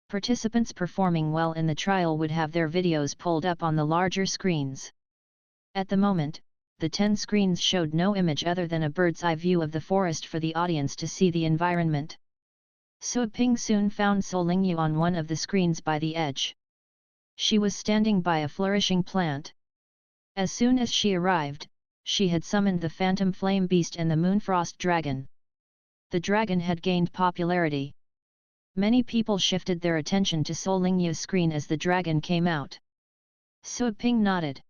Participants performing well in the trial would have their videos pulled up on the larger screens. At the moment, the 10 screens showed no image other than a bird's eye view of the forest for the audience to see the environment. Suaping soon found Solingyu on one of the screens by the edge. She was standing by a flourishing plant. As soon as she arrived, she had summoned the phantom flame beast and the moonfrost dragon. The dragon had gained popularity. Many people shifted their attention to Solingyu's screen as the dragon came out. Suaping nodded.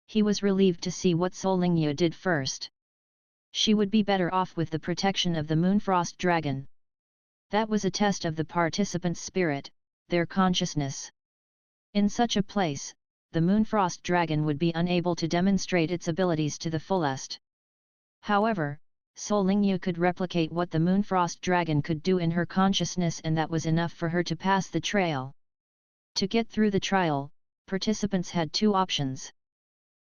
He was relieved to see what Solingyu did first. She would be better off with the protection of the moonfrost dragon. That was a test of the participants' spirit, their consciousness. In such a place, the moonfrost dragon would be unable to demonstrate its abilities to the fullest. However, Solingyu could replicate what the moonfrost dragon could do in her consciousness, and that was enough for her to pass the trial. To get through the trial, participants had two options.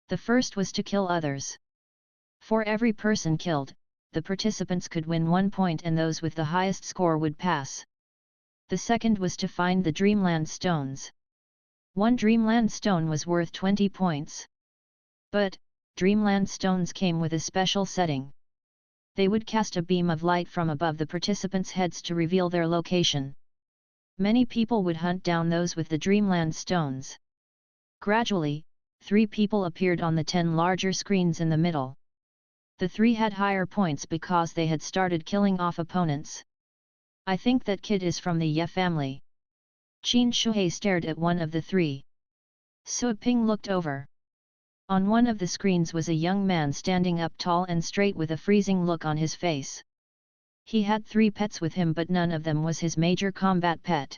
The first was to kill others. For every person killed, the participants could win 1 point and those with the highest score would pass. The second was to find the Dreamland Stones. One Dreamland Stone was worth 20 points. But, Dreamland Stones came with a special setting. They would cast a beam of light from above the participants' heads to reveal their location. Many people would hunt down those with the Dreamland Stones. Gradually, 3 people appeared on the 10 larger screens in the middle. The 3 had higher points because they had started killing off opponents. I think that kid is from the Ye family. Qin Shuhei stared at one of the 3. Suaping looked over. On one of the screens was a young man standing up tall and straight with a freezing look on his face. He had 3 pets with him, but none of them was his major combat pet.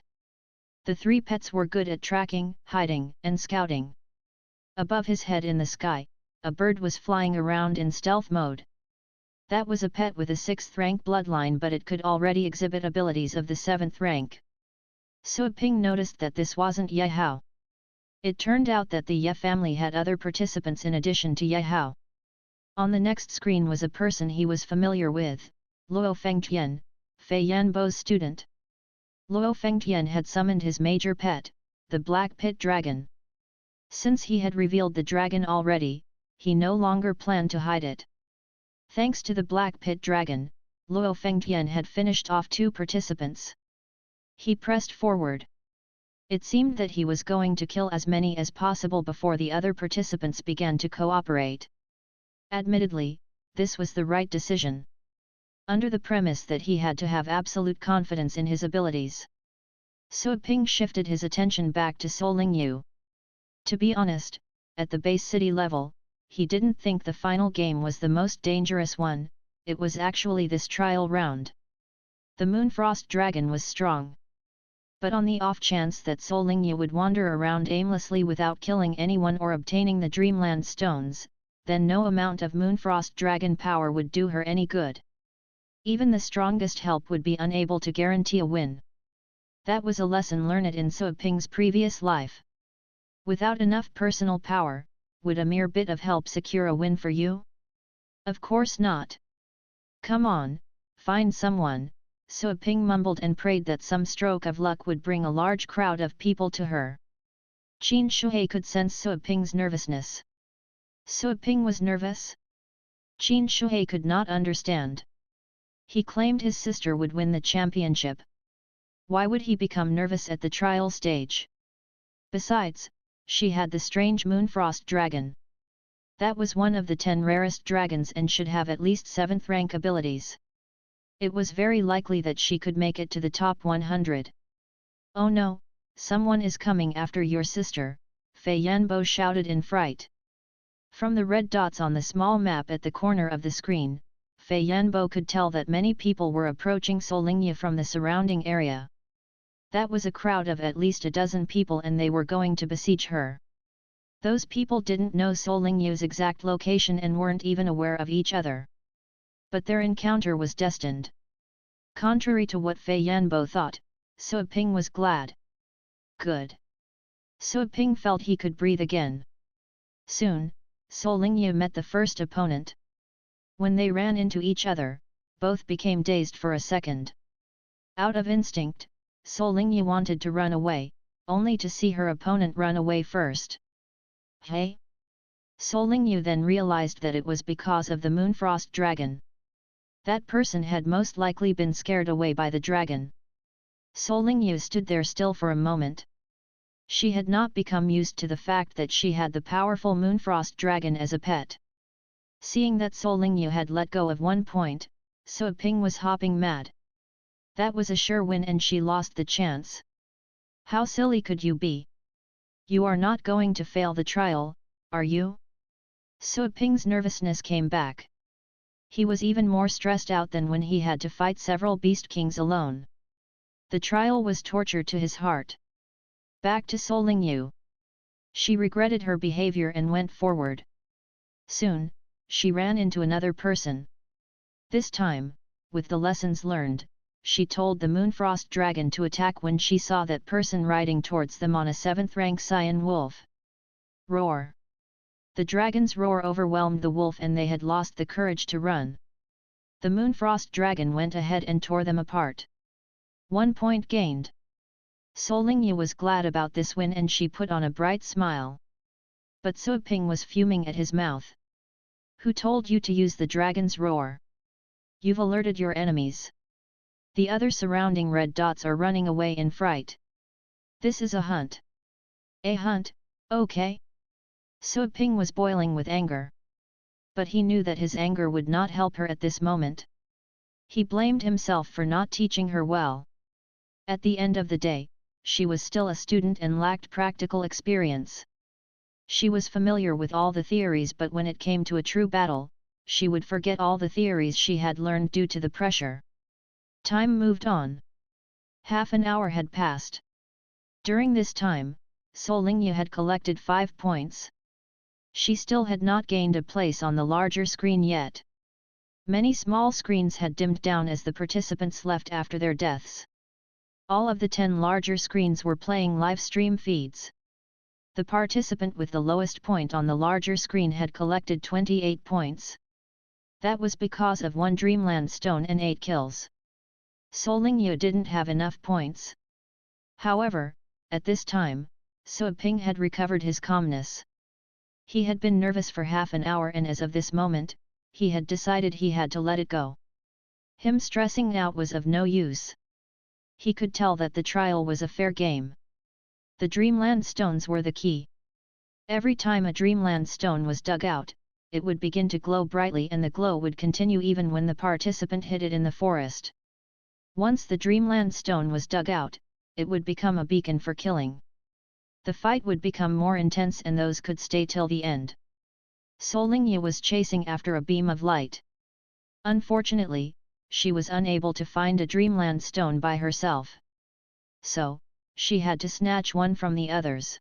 The 3 pets were good at tracking, hiding, and scouting. Above his head in the sky, a bird was flying around in stealth mode. That was a pet with a 6th rank bloodline, but it could already exhibit abilities of the 7th rank. Suaping noticed that this wasn't Ye Hao. It turned out that the Ye family had other participants in addition to Ye Hao. On the next screen was a person he was familiar with, Luo Fengtian, Fei Yanbo's student. Luo Fengtian had summoned his major pet, the Black Pit Dragon. Since he had revealed the dragon already, he no longer planned to hide it. Thanks to the Black Pit Dragon, Luo Fengtian had finished off 2 participants. He pressed forward. It seemed that he was going to kill as many as possible before the other participants began to cooperate. Admittedly, this was the right decision. Under the premise that he had to have absolute confidence in his abilities. Suaping shifted his attention back to Solingyu. To be honest, at the base city level, he didn't think the final game was the most dangerous one, it was actually this trial round. The Moonfrost Dragon was strong. But on the off chance that Solingyu would wander around aimlessly without killing anyone or obtaining the Dreamland Stones, then no amount of Moonfrost Dragon power would do her any good. Even the strongest help would be unable to guarantee a win. That was a lesson learned in Suaping's previous life. Without enough personal power, would a mere bit of help secure a win for you? Of course not. Come on, find someone, Suaping mumbled and prayed that some stroke of luck would bring a large crowd of people to her. Qin Shuhei could sense Suaping's nervousness. Suaping was nervous? Qin Shuhei could not understand. He claimed his sister would win the championship. Why would he become nervous at the trial stage? Besides, she had the strange Moonfrost Dragon. That was one of the 10 rarest dragons and should have at least 7th rank abilities. It was very likely that she could make it to the top 100. Oh no, someone is coming after your sister, Fei Yanbo shouted in fright. From the red dots on the small map at the corner of the screen, Fei Yanbo could tell that many people were approaching Solingyu from the surrounding area. That was a crowd of at least a dozen people and they were going to besiege her. Those people didn't know Solingyu's exact location and weren't even aware of each other. But their encounter was destined. Contrary to what Fei Yanbo thought, Sui Ping was glad. Good. Sui Ping felt he could breathe again. Soon, Solingyu met the first opponent. When they ran into each other, both became dazed for a second. Out of instinct, Solingyu wanted to run away, only to see her opponent run away first. Hey? Solingyu then realized that it was because of the Moonfrost dragon. That person had most likely been scared away by the dragon. Solingyu stood there still for a moment. She had not become used to the fact that she had the powerful Moonfrost dragon as a pet. Seeing that Solingyu had let go of one point, Sui Ping was hopping mad. That was a sure win and she lost the chance. How silly could you be? You are not going to fail the trial, are you? Sui Ping's nervousness came back. He was even more stressed out than when he had to fight several beast kings alone. The trial was torture to his heart. Back to Solingyu. She regretted her behavior and went forward. Soon, she ran into another person. This time, with the lessons learned, she told the Moonfrost dragon to attack when she saw that person riding towards them on a 7th rank Cyan wolf. Roar! The dragon's roar overwhelmed the wolf and they had lost the courage to run. The Moonfrost dragon went ahead and tore them apart. 1 point gained. Solingyu was glad about this win and she put on a bright smile. But Sui Ping was fuming at his mouth. Who told you to use the dragon's roar? You've alerted your enemies. The other surrounding red dots are running away in fright. This is a hunt. A hunt, okay? Sui Ping was boiling with anger. But he knew that his anger would not help her at this moment. He blamed himself for not teaching her well. At the end of the day, she was still a student and lacked practical experience. She was familiar with all the theories, but when it came to a true battle, she would forget all the theories she had learned due to the pressure. Time moved on. Half an hour had passed. During this time, Solingyu had collected 5 points. She still had not gained a place on the larger screen yet. Many small screens had dimmed down as the participants left after their deaths. All of the 10 larger screens were playing live stream feeds. The participant with the lowest point on the larger screen had collected 28 points. That was because of 1 Dreamland Stone and 8 kills. Solingyu didn't have enough points. However, at this time, Sui Ping had recovered his calmness. He had been nervous for half an hour and as of this moment, he had decided he had to let it go. Him stressing out was of no use. He could tell that the trial was a fair game. The Dreamland Stones were the key. Every time a Dreamland Stone was dug out, it would begin to glow brightly and the glow would continue even when the participant hid it in the forest. Once the Dreamland Stone was dug out, it would become a beacon for killing. The fight would become more intense and those could stay till the end. Solingyu was chasing after a beam of light. Unfortunately, she was unable to find a Dreamland Stone by herself. So, she had to snatch one from the others.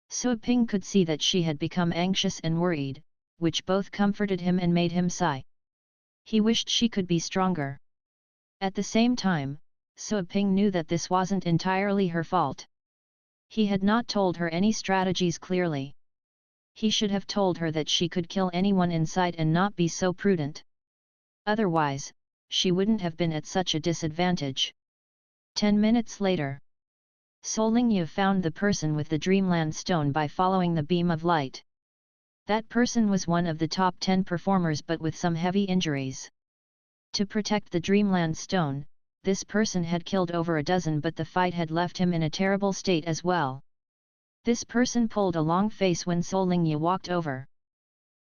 Sui Ping could see that she had become anxious and worried, which both comforted him and made him sigh. He wished she could be stronger. At the same time, Sui Ping knew that this wasn't entirely her fault. He had not told her any strategies clearly. He should have told her that she could kill anyone in sight and not be so prudent. Otherwise, she wouldn't have been at such a disadvantage. 10 minutes later, Solingyu found the person with the Dreamland Stone by following the beam of light. That person was one of the top 10 performers but with some heavy injuries. To protect the Dreamland Stone, this person had killed over a dozen but the fight had left him in a terrible state as well. This person pulled a long face when Solingyu walked over.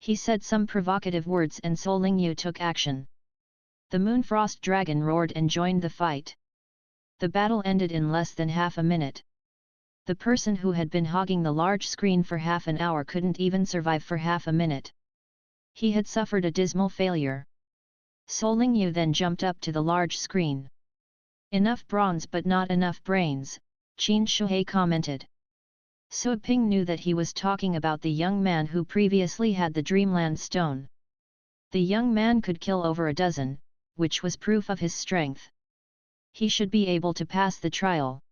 He said some provocative words and Solingyu took action. The Moonfrost dragon roared and joined the fight. The battle ended in less than half a minute. The person who had been hogging the large screen for half an hour couldn't even survive for half a minute. He had suffered a dismal failure. Solingyu then jumped up to the large screen. Enough bronze but not enough brains, Qin Shuhei commented. Suiping knew that he was talking about the young man who previously had the Dreamland Stone. The young man could kill over a dozen, which was proof of his strength. He should be able to pass the trial.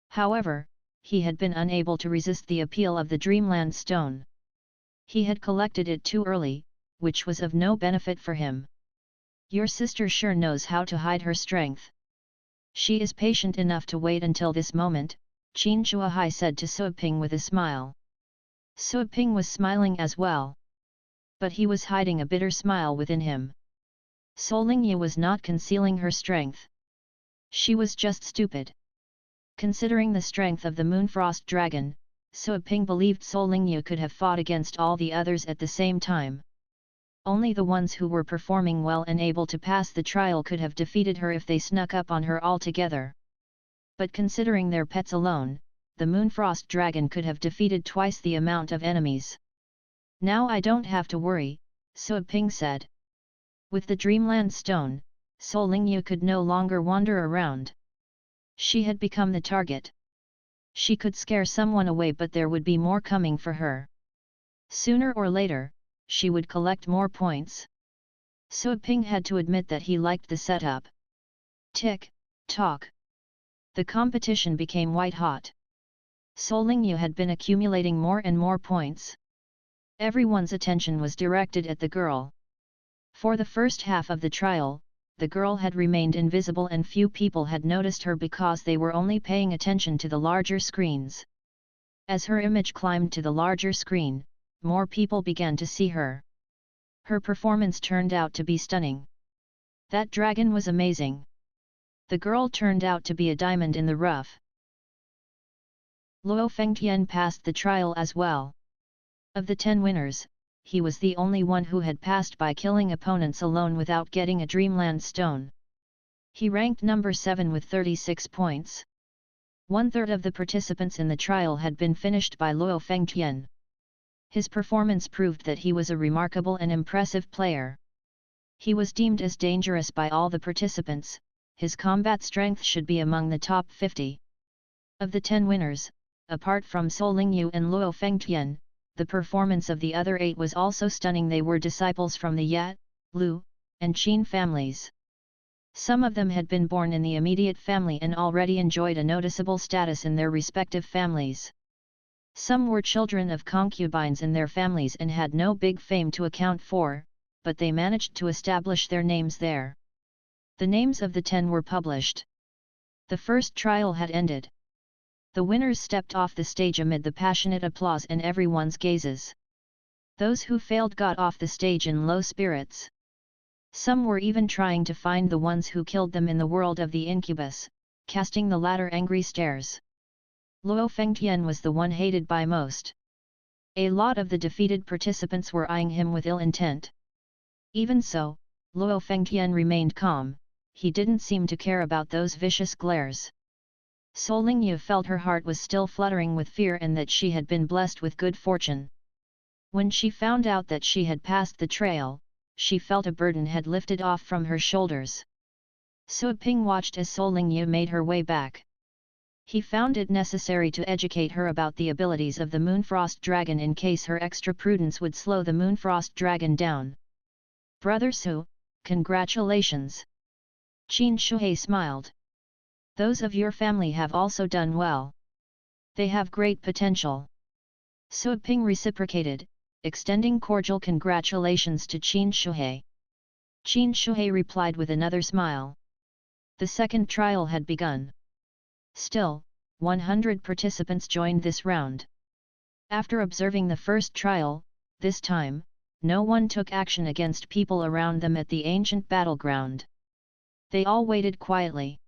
However, he had been unable to resist the appeal of the Dreamland Stone. He had collected it too early, which was of no benefit for him. Your sister sure knows how to hide her strength. She is patient enough to wait until this moment, Qin Shuahai said to Suiping with a smile. Suiping was smiling as well. But he was hiding a bitter smile within him. Solingyu was not concealing her strength. She was just stupid. Considering the strength of the Moonfrost Dragon, Suiping believed Solingyu could have fought against all the others at the same time. Only the ones who were performing well and able to pass the trial could have defeated her if they snuck up on her altogether. But considering their pets alone, the Moonfrost Dragon could have defeated twice the amount of enemies. Now I don't have to worry, Suiping said. With the Dreamland Stone, Solingyu could no longer wander around. She had become the target. She could scare someone away, but there would be more coming for her. Sooner or later, she would collect more points. Suiping had to admit that he liked the setup. Tick, tock. The competition became white-hot. Solingyu had been accumulating more and more points. Everyone's attention was directed at the girl. For the first half of the trial, the girl had remained invisible and few people had noticed her because they were only paying attention to the larger screens. As her image climbed to the larger screen, more people began to see her. Her performance turned out to be stunning. That dragon was amazing. The girl turned out to be a diamond in the rough. Luo Fengtian passed the trial as well. Of the 10 winners, he was the only one who had passed by killing opponents alone without getting a Dreamland Stone. He ranked number 7 with 36 points. 1/3 of the participants in the trial had been finished by Luo Fengtian. His performance proved that he was a remarkable and impressive player. He was deemed as dangerous by all the participants. His combat strength should be among the top 50. Of the 10 winners, apart from Solingyu and Luo Fengtian, the performance of the other 8 was also stunning. They were disciples from the Yat, Lu, and Qin families. Some of them had been born in the immediate family and already enjoyed a noticeable status in their respective families. Some were children of concubines in their families and had no big fame to account for, but they managed to establish their names there. The names of the 10 were published. The first trial had ended. The winners stepped off the stage amid the passionate applause and everyone's gazes. Those who failed got off the stage in low spirits. Some were even trying to find the ones who killed them in the world of the incubus, casting the latter angry stares. Luo Fengtian was the one hated by most. A lot of the defeated participants were eyeing him with ill intent. Even so, Luo Fengtian remained calm. He didn't seem to care about those vicious glares. Solingyu felt her heart was still fluttering with fear and that she had been blessed with good fortune. When she found out that she had passed the trail, she felt a burden had lifted off from her shoulders. Suiping watched as Solingyu made her way back. He found it necessary to educate her about the abilities of the Moonfrost Dragon in case her extra prudence would slow the Moonfrost Dragon down. Brother Su, congratulations! Qin Shuhei smiled. Those of your family have also done well. They have great potential. Suiping reciprocated, extending cordial congratulations to Qin Shuhei. Qin Shuhei replied with another smile. The second trial had begun. Still, 100 participants joined this round. After observing the first trial, this time, no one took action against people around them at the ancient battleground. They all waited quietly.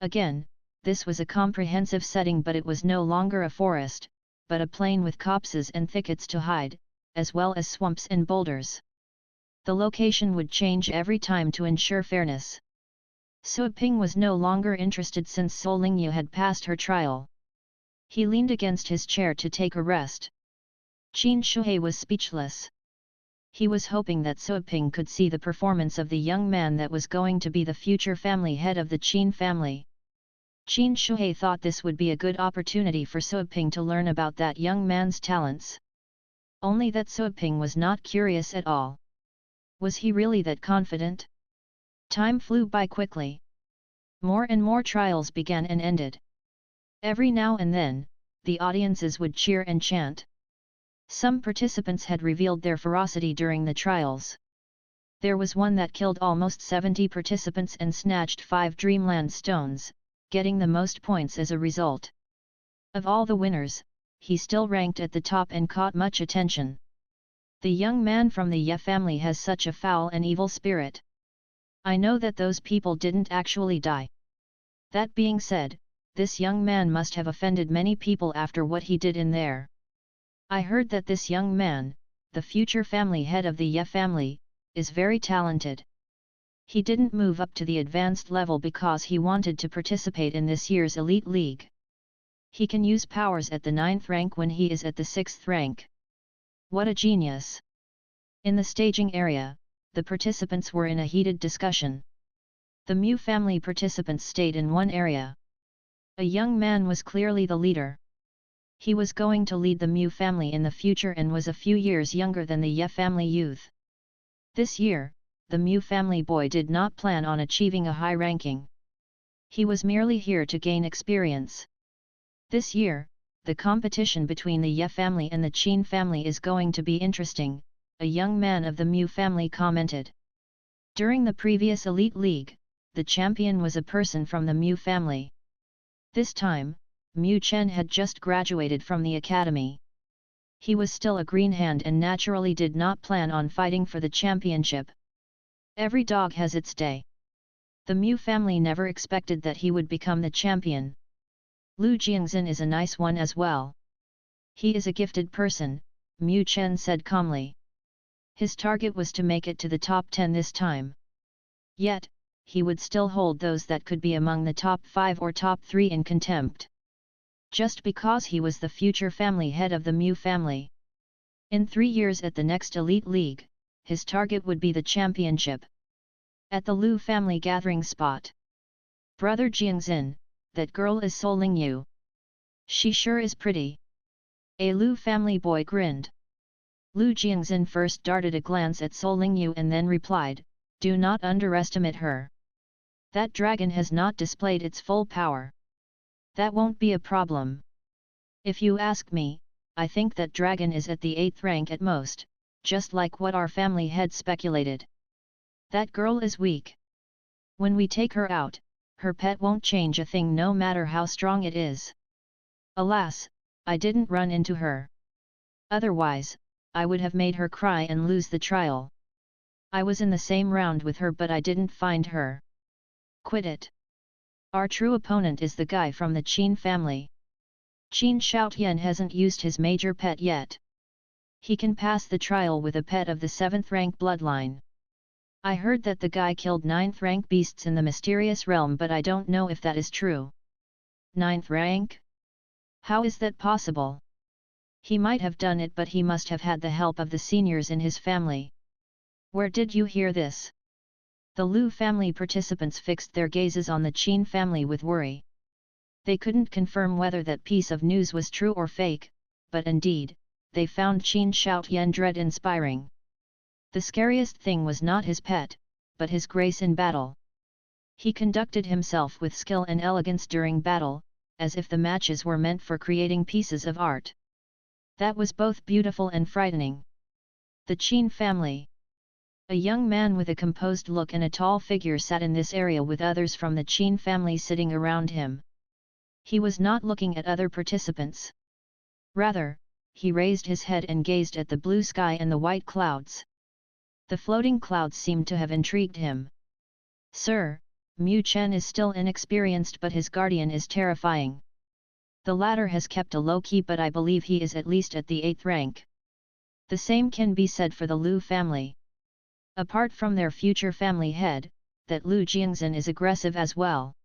Again, this was a comprehensive setting, but it was no longer a forest, but a plain with copses and thickets to hide, as well as swamps and boulders. The location would change every time to ensure fairness. Suiping was no longer interested since Solingyu had passed her trial. He leaned against his chair to take a rest. Qin Shuhei was speechless. He was hoping that Suiping could see the performance of the young man that was going to be the future family head of the Qin family. Qin Shuhei thought this would be a good opportunity for Suoping to learn about that young man's talents. Only that Suoping was not curious at all. Was he really that confident? Time flew by quickly. More and more trials began and ended. Every now and then, the audiences would cheer and chant. Some participants had revealed their ferocity during the trials. There was one that killed almost 70 participants and snatched 5 Dreamland stones, getting the most points as a result. Of all the winners, he still ranked at the top and caught much attention. The young man from the Ye family has such a foul and evil spirit. I know that those people didn't actually die. That being said, this young man must have offended many people after what he did in there. I heard that this young man, the future family head of the Ye family, is very talented. He didn't move up to the advanced level because he wanted to participate in this year's Elite League. He can use powers at the 9th rank when he is at the 6th rank. What a genius! In the staging area, the participants were in a heated discussion. The Mu family participants stayed in one area. A young man was clearly the leader. He was going to lead the Mu family in the future and was a few years younger than the Ye family youth. This year, the Mu family boy did not plan on achieving a high ranking. He was merely here to gain experience. This year, the competition between the Ye family and the Qin family is going to be interesting, a young man of the Mu family commented. During the previous Elite League, the champion was a person from the Mu family. This time, Mu Chen had just graduated from the academy. He was still a green hand and naturally did not plan on fighting for the championship. Every dog has its day. The Mu family never expected that he would become the champion. Lu Jingzhen is a nice one as well. He is a gifted person, Mu Chen said calmly. His target was to make it to the top 10 this time. Yet, he would still hold those that could be among the top 5 or top 3 in contempt. Just because he was the future family head of the Mu family. In 3 years at the next Elite League, his target would be the championship. At the Lu family gathering spot. Brother Jingzhen, that girl is So Lingyu. She sure is pretty. A Lu family boy grinned. Lu Jingzhen first darted a glance at So Lingyu and then replied, "Do not underestimate her. That dragon has not displayed its full power. That won't be a problem. If you ask me, I think that dragon is at the 8th rank at most, just like what our family head speculated. That girl is weak. When we take her out, her pet won't change a thing no matter how strong it is. Alas, I didn't run into her. Otherwise, I would have made her cry and lose the trial. I was in the same round with her but I didn't find her. Quit it. Our true opponent is the guy from the Qin family. Qin Shoutian hasn't used his major pet yet. He can pass the trial with a pet of the 7th rank bloodline. I heard that the guy killed 9th rank beasts in the mysterious realm but I don't know if that is true. 9th rank? How is that possible? He might have done it but he must have had the help of the seniors in his family. Where did you hear this? The Lu family participants fixed their gazes on the Qin family with worry. They couldn't confirm whether that piece of news was true or fake, but indeed, they found Qin Shoutian dread-inspiring. The scariest thing was not his pet, but his grace in battle. He conducted himself with skill and elegance during battle, as if the matches were meant for creating pieces of art. That was both beautiful and frightening. The Qin family. A young man with a composed look and a tall figure sat in this area with others from the Qin family sitting around him. He was not looking at other participants. Rather, he raised his head and gazed at the blue sky and the white clouds. The floating clouds seemed to have intrigued him. Sir, Mu Chen is still inexperienced but his guardian is terrifying. The latter has kept a low key but I believe he is at least at the 8th rank. The same can be said for the Lu family. Apart from their future family head, that Lu Jingzhen is aggressive as well.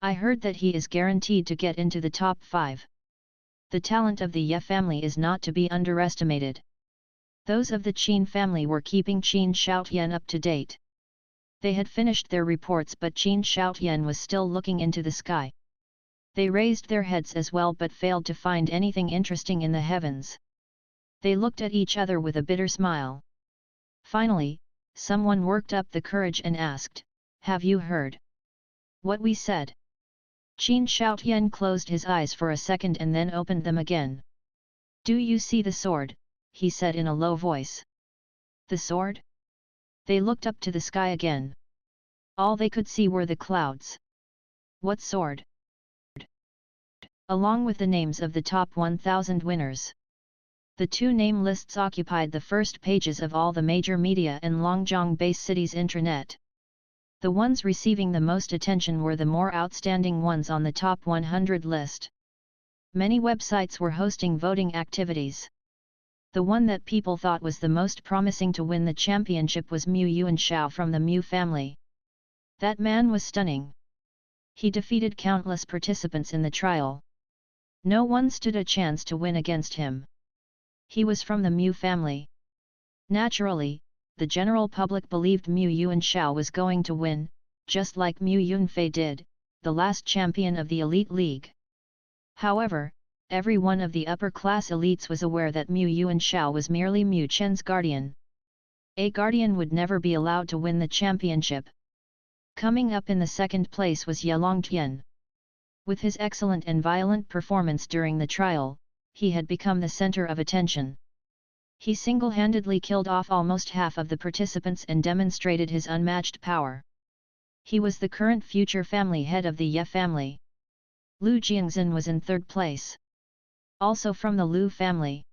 I heard that he is guaranteed to get into the top 5. The talent of the Ye family is not to be underestimated. Those of the Qin family were keeping Qin Shoutian up to date. They had finished their reports but Qin Shoutian was still looking into the sky. They raised their heads as well but failed to find anything interesting in the heavens. They looked at each other with a bitter smile. Finally, someone worked up the courage and asked, "Have you heard what we said?" Qin Shoutian closed his eyes for a second and then opened them again. "Do you see the sword?" he said in a low voice. "The sword?" They looked up to the sky again. All they could see were the clouds. "What sword?" Along with the names of the top 1,000 winners. The two name lists occupied the first pages of all the major media and Longjiang base cities intranet. The ones receiving the most attention were the more outstanding ones on the top 100 list. Many websites were hosting voting activities. The one that people thought was the most promising to win the championship was Mu Yuanshao from the Mu family. That man was stunning. He defeated countless participants in the trial. No one stood a chance to win against him. He was from the Mu family. Naturally, the general public believed Mu Yuanshao was going to win, just like Mu Yunfei did, the last champion of the elite league. However, every one of the upper-class elites was aware that Mu Yuanshao was merely Mu Chen's guardian. A guardian would never be allowed to win the championship. Coming up in the second place was Ye Longtian. With his excellent and violent performance during the trial, he had become the center of attention. He single-handedly killed off almost half of the participants and demonstrated his unmatched power. He was the current future family head of the Ye family. Lu Jiangzhen was in third place. Also from the Lu family.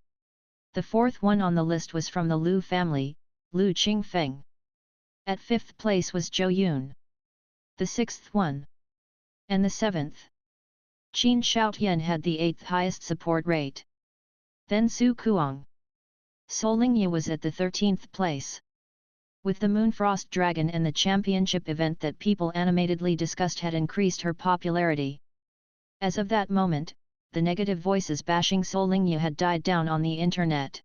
The fourth one on the list was from the Lu family, Lu Qingfeng. At fifth place was Zhou Yun. The sixth one. And the seventh. Qin Shoutian had the eighth highest support rate. Then Su Kuang. Sol Lingye was at the 13th place. With the Moonfrost Dragon and the championship event that people animatedly discussed had increased her popularity. As of that moment, the negative voices bashing Sol Lingye had died down on the internet.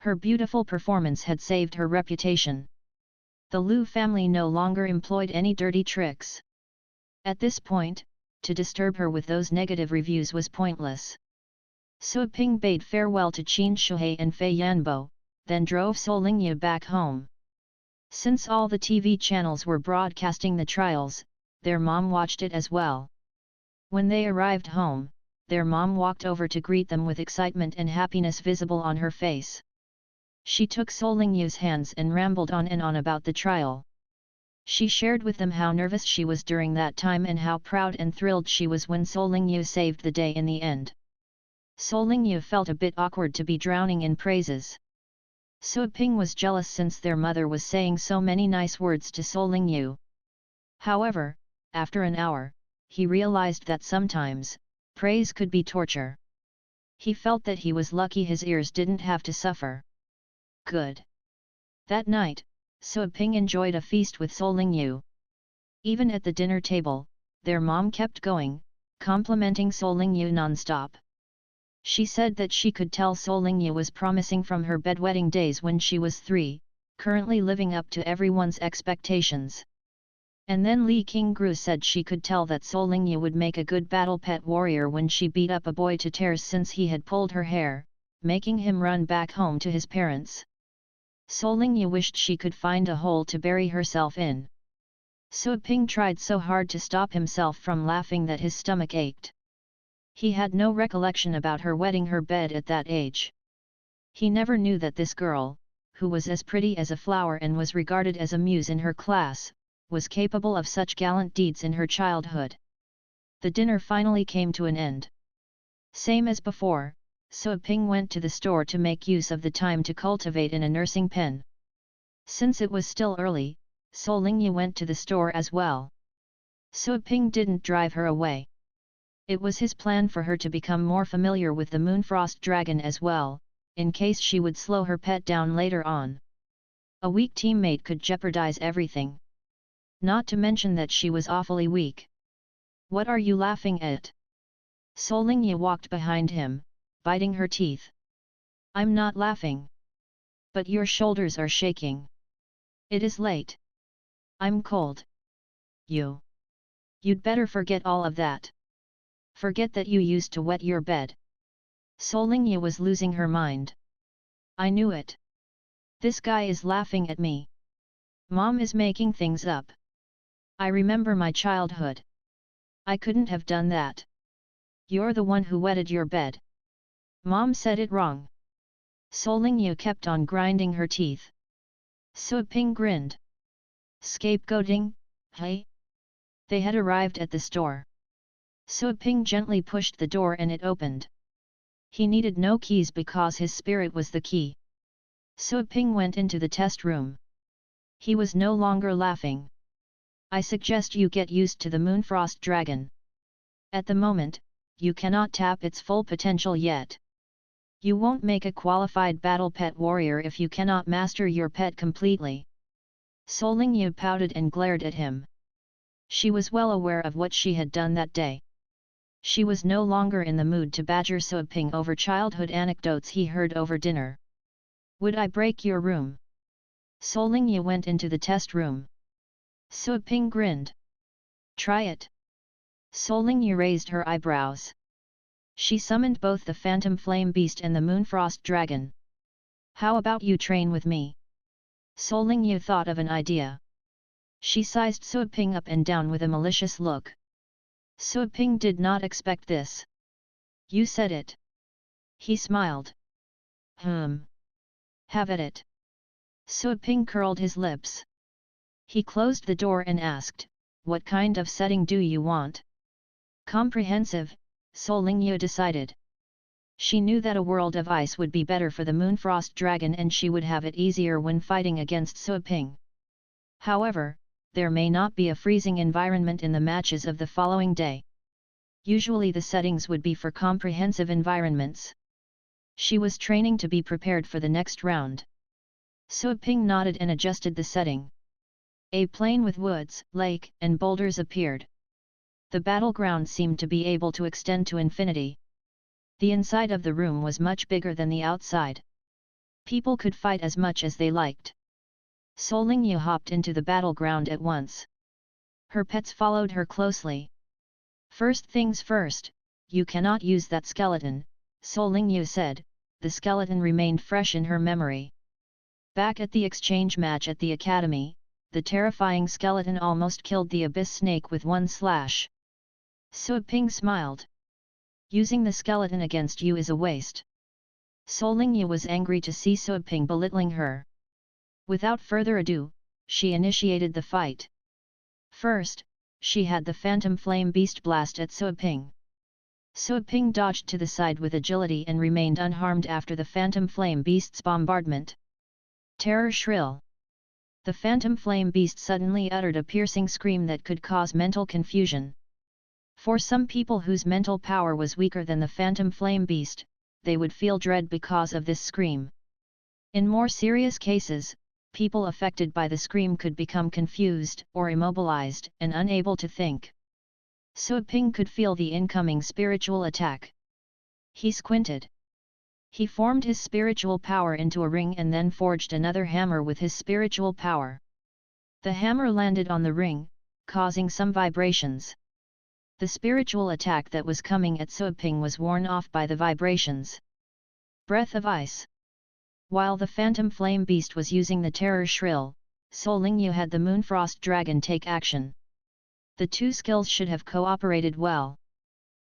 Her beautiful performance had saved her reputation. The Lu family no longer employed any dirty tricks. At this point, to disturb her with those negative reviews was pointless. Su Ping bade farewell to Qin Shuhei and Fei Yanbo, then drove Sol Lingye back home. Since all the TV channels were broadcasting the trials, their mom watched it as well. When they arrived home, their mom walked over to greet them with excitement and happiness visible on her face. She took Sol Lingye's hands and rambled on and on about the trial. She shared with them how nervous she was during that time and how proud and thrilled she was when Sol Lingye saved the day in the end. Sol Lingye felt a bit awkward to be drowning in praises. Su Ping was jealous since their mother was saying so many nice words to Sol Lingye. However, after an hour, he realized that sometimes, praise could be torture. He felt that he was lucky his ears didn't have to suffer. Good. That night, Su Ping enjoyed a feast with Sol Lingye. Even at the dinner table, their mom kept going, complimenting Sol Lingye non-stop. She said that she could tell Sol Lingye was promising from her bedwetting days when she was 3, currently living up to everyone's expectations. And then Li Qinggru said she could tell that Sol Lingye would make a good battle pet warrior when she beat up a boy to tears since he had pulled her hair, making him run back home to his parents. Sol Lingye wished she could find a hole to bury herself in. Su Ping tried so hard to stop himself from laughing that his stomach ached. He had no recollection about her wetting her bed at that age. He never knew that this girl, who was as pretty as a flower and was regarded as a muse in her class, was capable of such gallant deeds in her childhood. The dinner finally came to an end. Same as before, Su Ping went to the store to make use of the time to cultivate in a nursing pen. Since it was still early, Sol Lingye went to the store as well. Su Ping didn't drive her away. It was his plan for her to become more familiar with the Moonfrost Dragon as well, in case she would slow her pet down later on. A weak teammate could jeopardize everything. Not to mention that she was awfully weak. What are you laughing at? Sol Lingye walked behind him, biting her teeth. I'm not laughing. But your shoulders are shaking. It is late. I'm cold. You'd better forget all of that. Forget that you used to wet your bed. Solingya was losing her mind. I knew it. This guy is laughing at me. Mom is making things up. I remember my childhood. I couldn't have done that. You're the one who wetted your bed. Mom said it wrong. Solingya kept on grinding her teeth. Suaping grinned. Scapegoating, hey? They had arrived at the store. Suaping gently pushed the door and it opened. He needed no keys because his spirit was the key. Suaping went into the test room. He was no longer laughing. I suggest you get used to the Moonfrost Dragon. At the moment, you cannot tap its full potential yet. You won't make a qualified battle pet warrior if you cannot master your pet completely. Solingya pouted and glared at him. She was well aware of what she had done that day. She was no longer in the mood to badger Suaping over childhood anecdotes he heard over dinner. Would I break your room? Solingya went into the test room. Suaping grinned. Try it. Solingya raised her eyebrows. She summoned both the Phantom Flame Beast and the Moonfrost Dragon. How about you train with me? Solingya thought of an idea. She sized Suaping up and down with a malicious look. Suaping did not expect this. You said it. He smiled. Have at it. Suaping curled his lips. He closed the door and asked, what kind of setting do you want? Comprehensive, Solingya decided. She knew that a world of ice would be better for the Moonfrost Dragon and she would have it easier when fighting against Suaping. However, there may not be a freezing environment in the matches of the following day. Usually the settings would be for comprehensive environments. She was training to be prepared for the next round. Suaping nodded and adjusted the setting. A plain with woods, lake, and boulders appeared. The battleground seemed to be able to extend to infinity. The inside of the room was much bigger than the outside. People could fight as much as they liked. Solingya hopped into the battleground at once. Her pets followed her closely. First things first, you cannot use that skeleton, Solingya said. The skeleton remained fresh in her memory. Back at the exchange match at the academy, the terrifying skeleton almost killed the abyss snake with one slash. Suaping smiled. Using the skeleton against you is a waste. Solingya was angry to see Suaping belittling her. Without further ado, she initiated the fight. First, she had the Phantom Flame Beast blast at Suaping. Suaping dodged to the side with agility and remained unharmed after the Phantom Flame Beast's bombardment. Terror shrill. The Phantom Flame Beast suddenly uttered a piercing scream that could cause mental confusion. For some people whose mental power was weaker than the Phantom Flame Beast, they would feel dread because of this scream. In more serious cases, people affected by the scream could become confused or immobilized and unable to think. Suaping could feel the incoming spiritual attack. He squinted. He formed his spiritual power into a ring and then forged another hammer with his spiritual power. The hammer landed on the ring, causing some vibrations. The spiritual attack that was coming at Suaping was worn off by the vibrations. Breath of ice. While the Phantom Flame Beast was using the terror shrill, Solingya had the Moonfrost Dragon take action. The two skills should have cooperated well.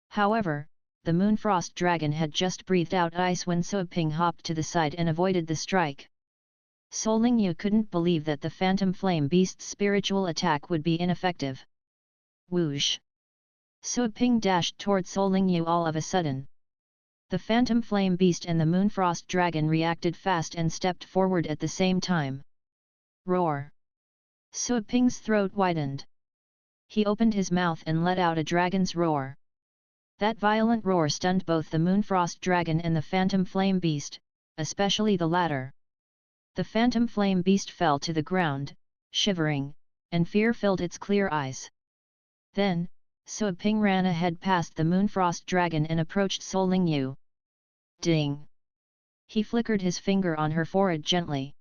However, the Moonfrost Dragon had just breathed out ice when Suaping hopped to the side and avoided the strike. Solingya couldn't believe that the Phantom Flame Beast's spiritual attack would be ineffective. Whoosh! Suaping dashed toward Solingya all of a sudden. The Phantom Flame Beast and the Moonfrost Dragon reacted fast and stepped forward at the same time. Roar! Suaping's throat widened. He opened his mouth and let out a dragon's roar. That violent roar stunned both the Moonfrost Dragon and the Phantom Flame Beast, especially the latter. The Phantom Flame Beast fell to the ground, shivering, and fear filled its clear eyes. Then, Suaping ran ahead past the Moonfrost Dragon and approached Solingya. Ding! He flickered his finger on her forehead gently.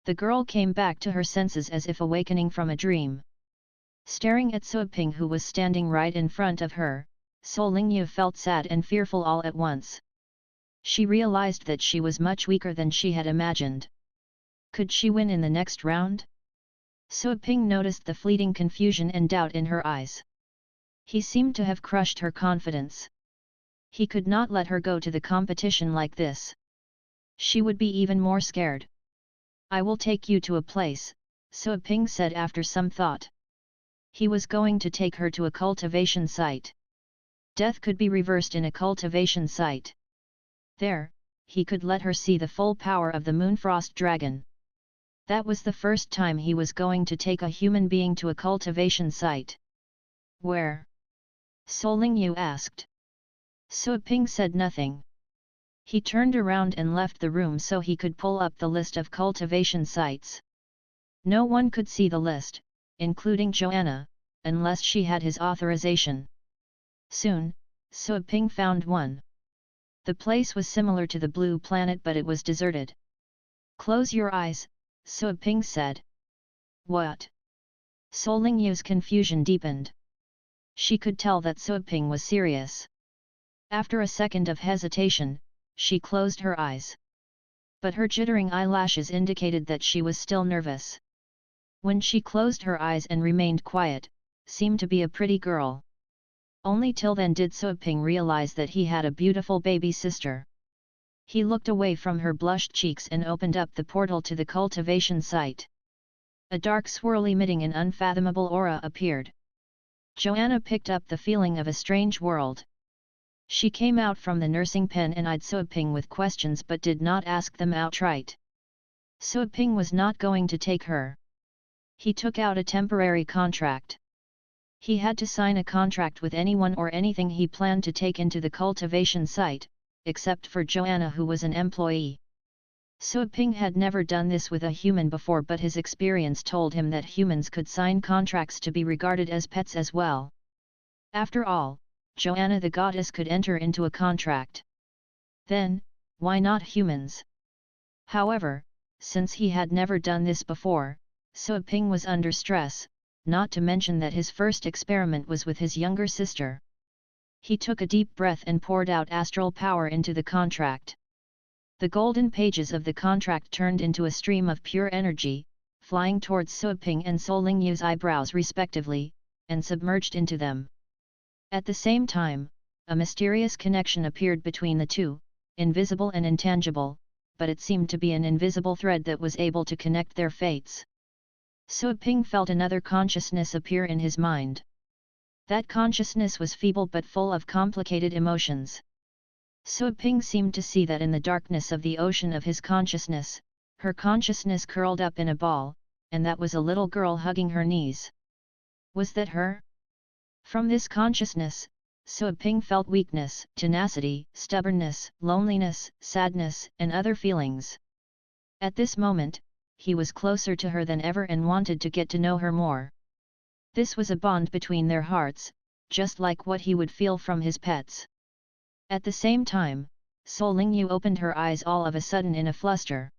The girl came back to her senses as if awakening from a dream. Staring at Suaping who was standing right in front of her, So Lingyu felt sad and fearful all at once. She realized that she was much weaker than she had imagined. Could she win in the next round? So Ping noticed the fleeting confusion and doubt in her eyes. He seemed to have crushed her confidence. He could not let her go to the competition like this. She would be even more scared. I will take you to a place, So Ping said after some thought. He was going to take her to a cultivation site. Death could be reversed in a cultivation site. There, he could let her see the full power of the Moonfrost Dragon. That was the first time he was going to take a human being to a cultivation site. Where? So Lingyu asked. So Ping said nothing. He turned around and left the room so he could pull up the list of cultivation sites. No one could see the list, including Joanna, unless she had his authorization. Soon, So Ping found one. The place was similar to the blue planet but it was deserted. Close your eyes, So Ping said. What? So Lingyu's confusion deepened. She could tell that So Ping was serious. After a second of hesitation, she closed her eyes. But her jittering eyelashes indicated that she was still nervous. When she closed her eyes and remained quiet, seemed to be a pretty girl. Only till then did So Ping realize that he had a beautiful baby sister. He looked away from her blushed cheeks and opened up the portal to the cultivation site. A dark swirl emitting an unfathomable aura appeared. Joanna picked up the feeling of a strange world. She came out from the nursing pen and eyed So Ping with questions but did not ask them outright. So Ping was not going to take her. He took out a temporary contract. He had to sign a contract with anyone or anything he planned to take into the cultivation site, except for Joanna who was an employee. So Ping had never done this with a human before but his experience told him that humans could sign contracts to be regarded as pets as well. After all, Joanna the goddess could enter into a contract. Then, why not humans? However, since he had never done this before, So Ping was under stress, not to mention that his first experiment was with his younger sister. He took a deep breath and poured out astral power into the contract. The golden pages of the contract turned into a stream of pure energy, flying towards So Ping and So Lingyu's eyebrows respectively, and submerged into them. At the same time, a mysterious connection appeared between the two, invisible and intangible, but it seemed to be an invisible thread that was able to connect their fates. So Ping felt another consciousness appear in his mind. That consciousness was feeble but full of complicated emotions. So Ping seemed to see that in the darkness of the ocean of his consciousness, her consciousness curled up in a ball, and that was a little girl hugging her knees. Was that her? From this consciousness, So Ping felt weakness, tenacity, stubbornness, loneliness, sadness, and other feelings. At this moment, he was closer to her than ever and wanted to get to know her more. This was a bond between their hearts, just like what he would feel from his pets. At the same time, So Lingyu opened her eyes all of a sudden in a fluster.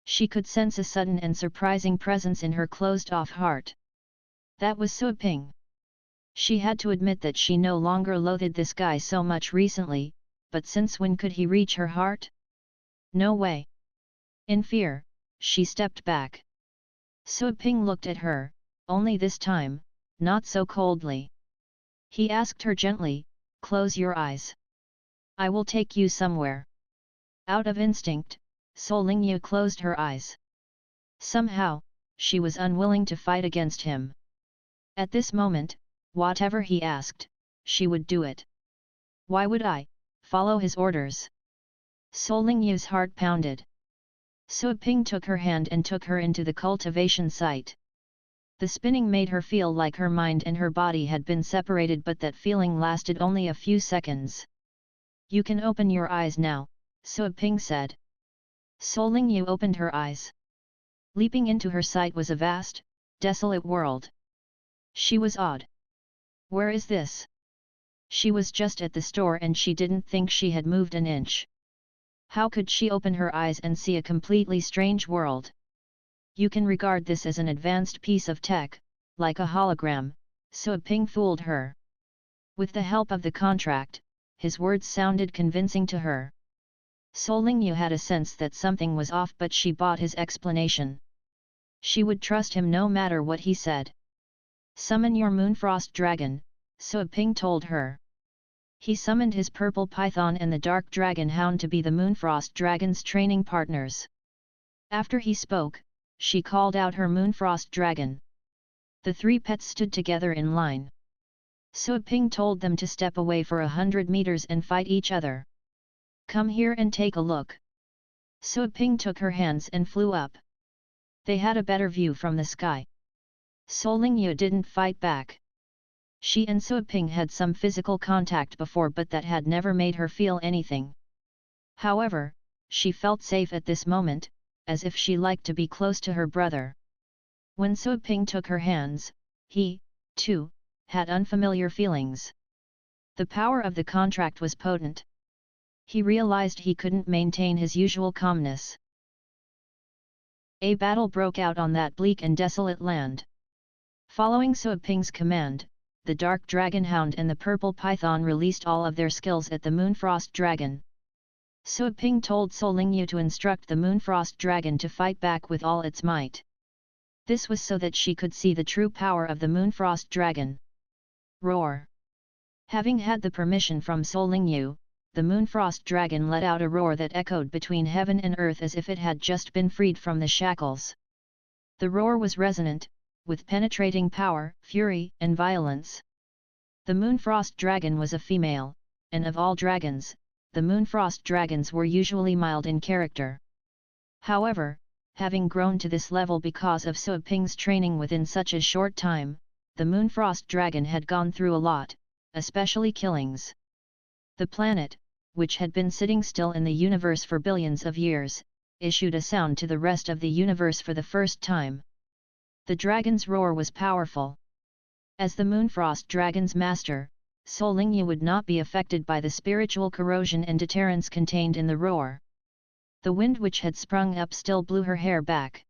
She could sense a sudden and surprising presence in her closed-off heart. That was So Ping. She had to admit that she no longer loathed this guy so much recently, but since when could he reach her heart? No way. In fear, she stepped back. So Ping looked at her, only this time, not so coldly. He asked her gently, "Close your eyes. I will take you somewhere." Out of instinct, So Lingyu closed her eyes. Somehow, she was unwilling to fight against him. At this moment, whatever he asked, she would do it. Why would I follow his orders? So Lingyu's heart pounded. So Ping took her hand and took her into the cultivation site. The spinning made her feel like her mind and her body had been separated, but that feeling lasted only a few seconds. "You can open your eyes now," So Ping said. So Lingyu opened her eyes. Leaping into her sight was a vast, desolate world. She was awed. Where is this? She was just at the store and she didn't think she had moved an inch. How could she open her eyes and see a completely strange world? You can regard this as an advanced piece of tech, like a hologram, So Ping fooled her. With the help of the contract, his words sounded convincing to her. Solingyu had a sense that something was off, but she bought his explanation. She would trust him no matter what he said. "Summon your Moonfrost Dragon," Suoping told her. He summoned his purple python and the dark dragon hound to be the Moonfrost Dragon's training partners. After he spoke, she called out her Moonfrost Dragon. The three pets stood together in line. Suoping told them to step away for 100 meters and fight each other. "Come here and take a look." Suoping took her hands and flew up. They had a better view from the sky. Solingyu didn't fight back. She and Suoping had some physical contact before, but that had never made her feel anything. However, she felt safe at this moment, as if she liked to be close to her brother. When Suoping took her hands, he, too, had unfamiliar feelings. The power of the contract was potent. He realized he couldn't maintain his usual calmness. A battle broke out on that bleak and desolate land. Following Suoping's command, the dark dragon hound and the purple python released all of their skills at the Moonfrost Dragon. Suoping told Solingyu to instruct the Moonfrost Dragon to fight back with all its might. This was so that she could see the true power of the Moonfrost Dragon. Roar! Having had the permission from Solingyu, the Moonfrost Dragon let out a roar that echoed between heaven and earth as if it had just been freed from the shackles. The roar was resonant, with penetrating power, fury, and violence. The Moonfrost Dragon was a female, and of all dragons, the Moonfrost Dragons were usually mild in character. However, having grown to this level because of Suoping's training within such a short time, the Moonfrost Dragon had gone through a lot, especially killings. The planet, which had been sitting still in the universe for billions of years, issued a sound to the rest of the universe for the first time. The dragon's roar was powerful. As the Moonfrost Dragon's master, Solingyu would not be affected by the spiritual corrosion and deterrence contained in the roar. The wind which had sprung up still blew her hair back.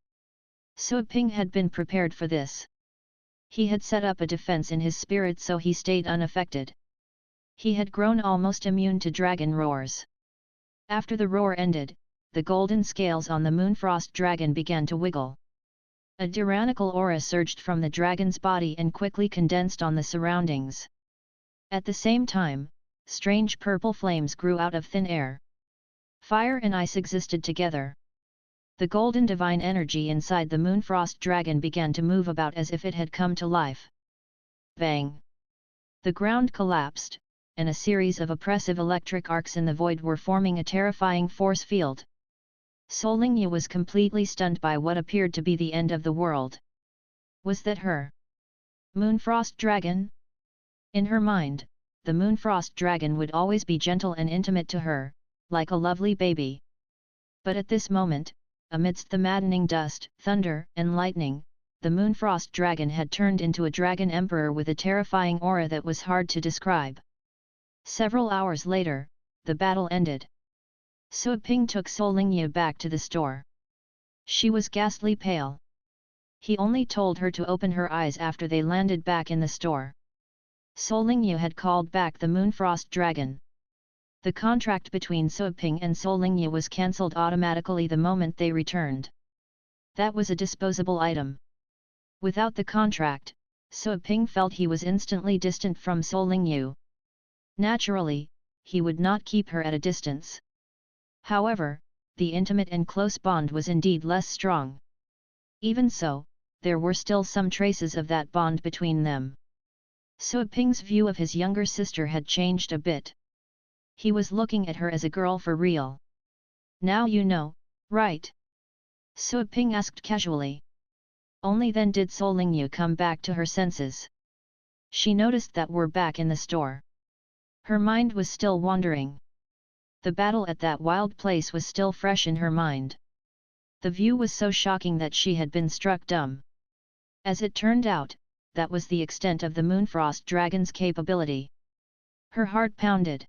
Suoping had been prepared for this. He had set up a defense in his spirit so he stayed unaffected. He had grown almost immune to dragon roars. After the roar ended, the golden scales on the Moonfrost Dragon began to wiggle. A tyrannical aura surged from the dragon's body and quickly condensed on the surroundings. At the same time, strange purple flames grew out of thin air. Fire and ice existed together. The golden divine energy inside the Moonfrost Dragon began to move about as if it had come to life. Bang! The ground collapsed, and a series of oppressive electric arcs in the void were forming a terrifying force field. Solingyu was completely stunned by what appeared to be the end of the world. Was that her Moonfrost Dragon? In her mind, the Moonfrost Dragon would always be gentle and intimate to her, like a lovely baby. But at this moment, amidst the maddening dust, thunder, and lightning, the Moonfrost Dragon had turned into a dragon emperor with a terrifying aura that was hard to describe. Several hours later, the battle ended. Suoping took Solingyu back to the store. She was ghastly pale. He only told her to open her eyes after they landed back in the store. Solingyu had called back the Moonfrost Dragon. The contract between Suoping and Solingyu was cancelled automatically the moment they returned. That was a disposable item. Without the contract, Suoping felt he was instantly distant from Solingyu. Naturally, he would not keep her at a distance. However, the intimate and close bond was indeed less strong. Even so, there were still some traces of that bond between them. Suoping's view of his younger sister had changed a bit. He was looking at her as a girl for real. "Now you know, right?" Suoping asked casually. Only then did Solingyu come back to her senses. She noticed that we're back in the store. Her mind was still wandering. The battle at that wild place was still fresh in her mind. The view was so shocking that she had been struck dumb. As it turned out, that was the extent of the Moonfrost Dragon's capability. Her heart pounded.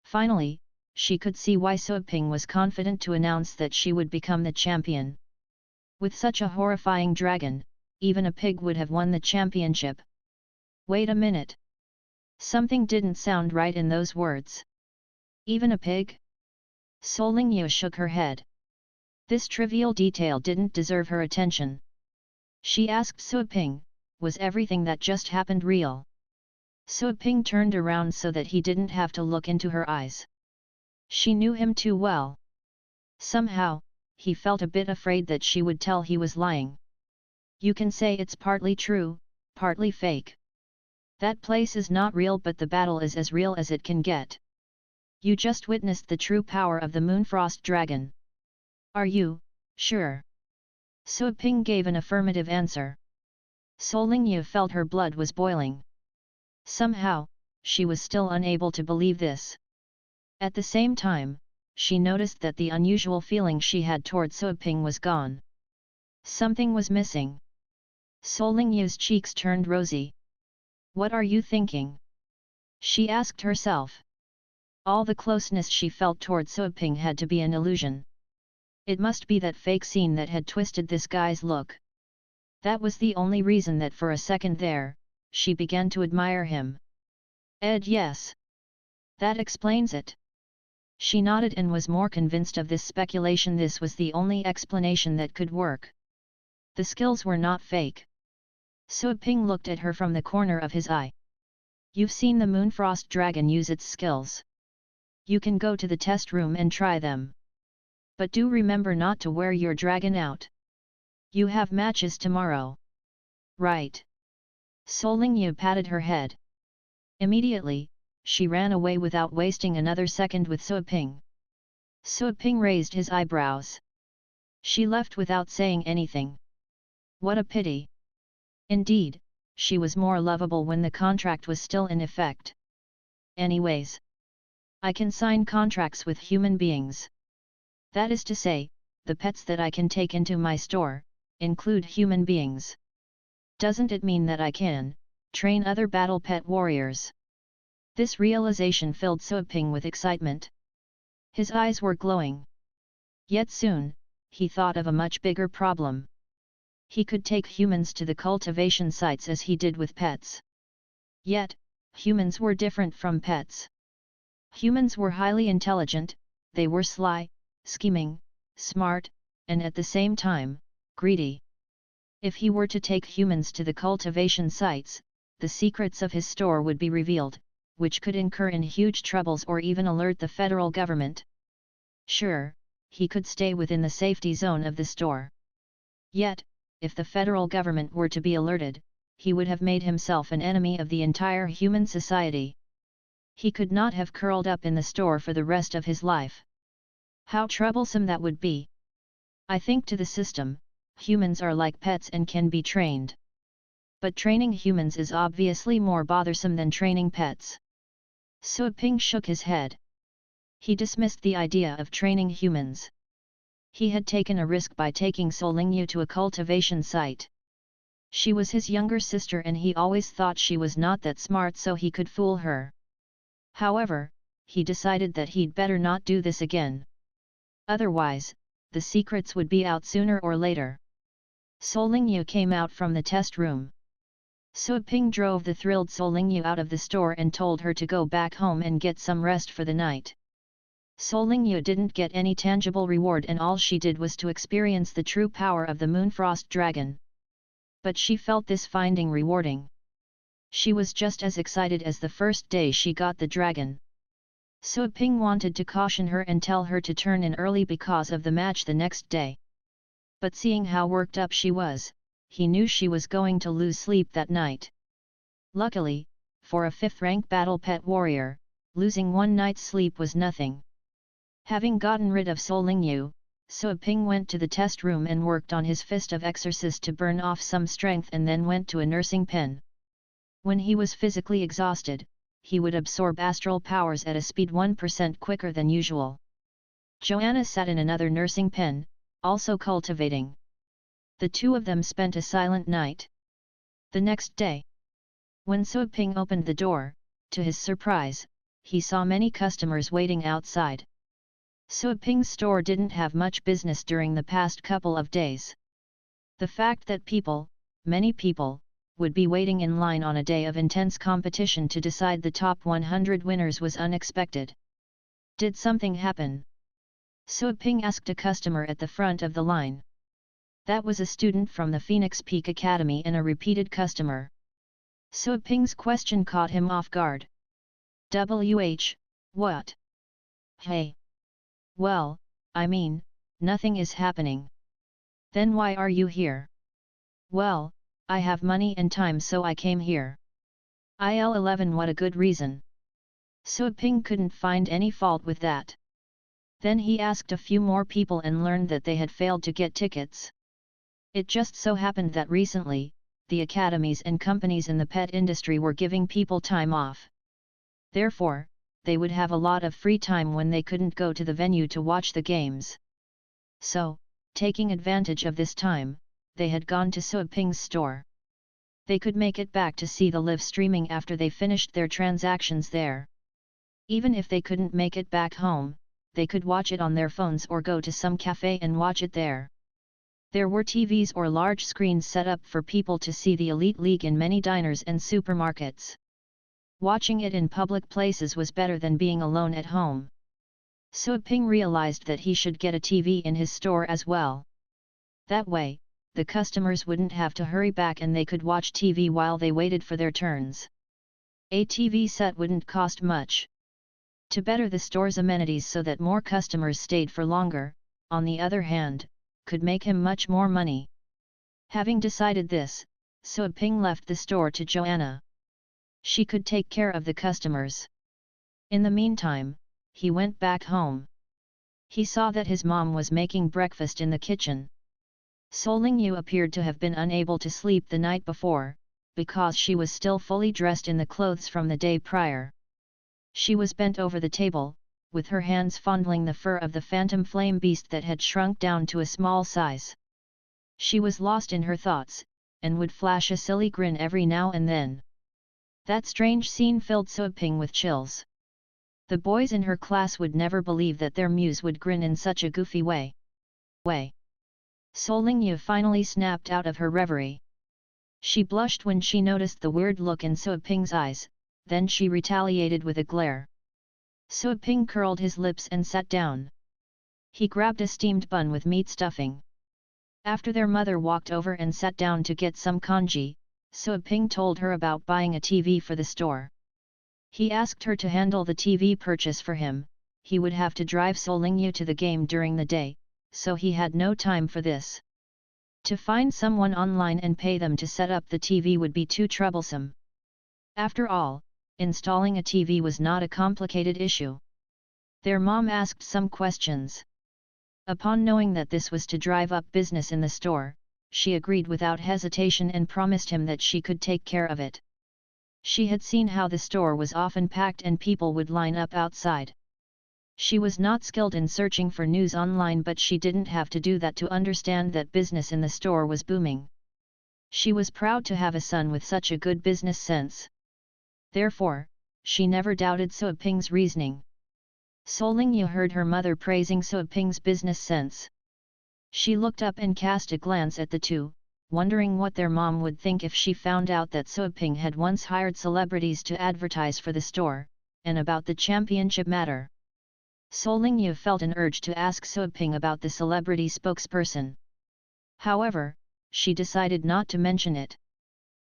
Finally, she could see why Suoping was confident to announce that she would become the champion. With such a horrifying dragon, even a pig would have won the championship. Wait a minute. Something didn't sound right in those words. Even a pig? Solingyu shook her head. This trivial detail didn't deserve her attention. She asked Suiping, was everything that just happened real? Suiping turned around so that he didn't have to look into her eyes. She knew him too well. Somehow, he felt a bit afraid that she would tell he was lying. You can say it's partly true, partly fake. That place is not real, but the battle is as real as it can get. You just witnessed the true power of the Moonfrost Dragon. Are you sure? Suiping gave an affirmative answer. Solingyu felt her blood was boiling. Somehow, she was still unable to believe this. At the same time, she noticed that the unusual feeling she had toward Suiping was gone. Something was missing. Solingyu's cheeks turned rosy. What are you thinking? She asked herself. All the closeness she felt toward Suiping had to be an illusion. It must be that fake scene that had twisted this guy's look. That was the only reason that for a second there, she began to admire him. Yes. That explains it. She nodded and was more convinced of this speculation. This was the only explanation that could work. The skills were not fake. Suiping looked at her from the corner of his eye. You've seen the Moonfrost Dragon use its skills. You can go to the test room and try them. But do remember not to wear your dragon out. You have matches tomorrow. Right. Solingyu patted her head. Immediately, she ran away without wasting another second with Suiping. Suiping raised his eyebrows. She left without saying anything. What a pity. Indeed, she was more lovable when the contract was still in effect. Anyways, I can sign contracts with human beings. That is to say, the pets that I can take into my store, include human beings. Doesn't it mean that I can train other battle pet warriors? This realization filled Suiping with excitement. His eyes were glowing. Yet soon, he thought of a much bigger problem. He could take humans to the cultivation sites as he did with pets. Yet, humans were different from pets. Humans were highly intelligent, they were sly, scheming, smart, and at the same time, greedy. If he were to take humans to the cultivation sites, the secrets of his store would be revealed, which could incur in huge troubles or even alert the federal government. Sure, he could stay within the safety zone of the store. Yet, if the federal government were to be alerted, he would have made himself an enemy of the entire human society. He could not have curled up in the store for the rest of his life. How troublesome that would be! I think to the system, humans are like pets and can be trained. But training humans is obviously more bothersome than training pets. Suiping shook his head. He dismissed the idea of training humans. He had taken a risk by taking Solingyu to a cultivation site. She was his younger sister and he always thought she was not that smart, so he could fool her. However, he decided that he'd better not do this again. Otherwise, the secrets would be out sooner or later. Solingyu came out from the test room. Suiping drove the thrilled Solingyu out of the store and told her to go back home and get some rest for the night. Solingyu didn't get any tangible reward and all she did was to experience the true power of the Moonfrost Dragon. But she felt this finding rewarding. She was just as excited as the first day she got the dragon. Suiping wanted to caution her and tell her to turn in early because of the match the next day. But seeing how worked up she was, he knew she was going to lose sleep that night. Luckily, for a 5th-rank battle pet warrior, losing one night's sleep was nothing. Having gotten rid of Solingyu, Suiping went to the test room and worked on his fist of exorcist to burn off some strength and then went to a nursing pen. When he was physically exhausted, he would absorb astral powers at a speed 1% quicker than usual. Joanna sat in another nursing pen, also cultivating. The two of them spent a silent night. The next day, when Suiping opened the door, to his surprise, he saw many customers waiting outside. Suiping's store didn't have much business during the past couple of days. The fact that many people, would be waiting in line on a day of intense competition to decide the top 100 winners was unexpected. Did something happen? Sue Ping asked a customer at the front of the line. That was a student from the Phoenix Peak Academy and a repeated customer. Sue Ping's question caught him off guard. What? Hey. Well, I mean, nothing is happening. Then why are you here? Well, I have money and time so I came here. IL-11 What a good reason. Sue Ping couldn't find any fault with that. Then he asked a few more people and learned that they had failed to get tickets. It just so happened that recently, the academies and companies in the pet industry were giving people time off. Therefore, they would have a lot of free time when they couldn't go to the venue to watch the games. So, taking advantage of this time, they had gone to Sue Ping's store. They could make it back to see the live streaming after they finished their transactions there. Even if they couldn't make it back home, they could watch it on their phones or go to some cafe and watch it there. There were TVs or large screens set up for people to see the Elite League in many diners and supermarkets. Watching it in public places was better than being alone at home. Sue Ping realized that he should get a TV in his store as well. That way, the customers wouldn't have to hurry back and they could watch TV while they waited for their turns. A TV set wouldn't cost much. To better the store's amenities so that more customers stayed for longer, on the other hand, could make him much more money. Having decided this, Sue Ping left the store to Joanna. She could take care of the customers. In the meantime, he went back home. He saw that his mom was making breakfast in the kitchen. Solingyu appeared to have been unable to sleep the night before, because she was still fully dressed in the clothes from the day prior. She was bent over the table, with her hands fondling the fur of the phantom flame beast that had shrunk down to a small size. She was lost in her thoughts, and would flash a silly grin every now and then. That strange scene filled Sue Ping with chills. The boys in her class would never believe that their muse would grin in such a goofy way. Solingyu finally snapped out of her reverie. She blushed when she noticed the weird look in Sue Ping's eyes, then she retaliated with a glare. Sue Ping curled his lips and sat down. He grabbed a steamed bun with meat stuffing. After their mother walked over and sat down to get some congee, Sue Ping told her about buying a TV for the store. He asked her to handle the TV purchase for him. He would have to drive Solingyu to the game during the day, so he had no time for this. To find someone online and pay them to set up the TV would be too troublesome. After all, installing a TV was not a complicated issue. Their mom asked some questions. Upon knowing that this was to drive up business in the store, she agreed without hesitation and promised him that she could take care of it. She had seen how the store was often packed and people would line up outside. She was not skilled in searching for news online, but she didn't have to do that to understand that business in the store was booming. She was proud to have a son with such a good business sense. Therefore, she never doubted Sue Ping's reasoning. Solingyu heard her mother praising Sue Ping's business sense. She looked up and cast a glance at the two, wondering what their mom would think if she found out that Sue Ping had once hired celebrities to advertise for the store, and about the championship matter. Solingyu felt an urge to ask Sue Ping about the celebrity spokesperson. However, she decided not to mention it.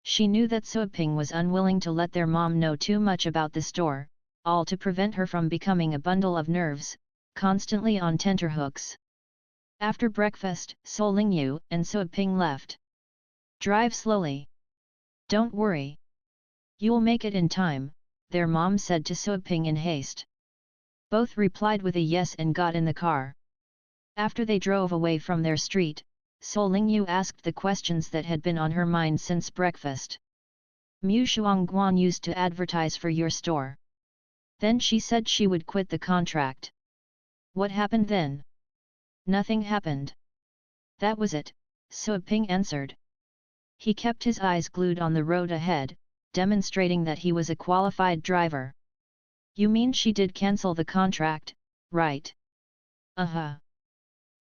She knew that Sue Ping was unwilling to let their mom know too much about the store, all to prevent her from becoming a bundle of nerves, constantly on tenterhooks. After breakfast, Solingyu and Sue Ping left. Drive slowly. Don't worry. You'll make it in time, their mom said to Sue Ping in haste. Both replied with a yes and got in the car. After they drove away from their street, Solingyu asked the questions that had been on her mind since breakfast. Mu Shuangguan used to advertise for your store. Then she said she would quit the contract. What happened then? Nothing happened. That was it, Sue Ping answered. He kept his eyes glued on the road ahead, demonstrating that he was a qualified driver. You mean she did cancel the contract, right?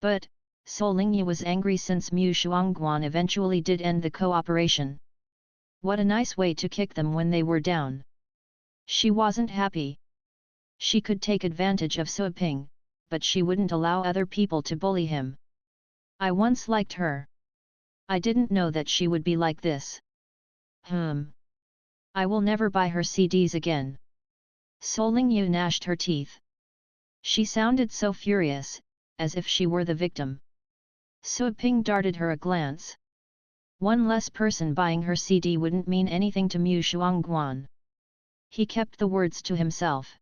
But, Solingyu was angry since Mu Shuangguan eventually did end the cooperation. What a nice way to kick them when they were down. She wasn't happy. She could take advantage of Sui Ping, but she wouldn't allow other people to bully him. I once liked her. I didn't know that she would be like this. I will never buy her CDs again. Solingyu gnashed her teeth. She sounded so furious, as if she were the victim. Sui Ping darted her a glance. One less person buying her CD wouldn't mean anything to Mu Shuangguan. He kept the words to himself.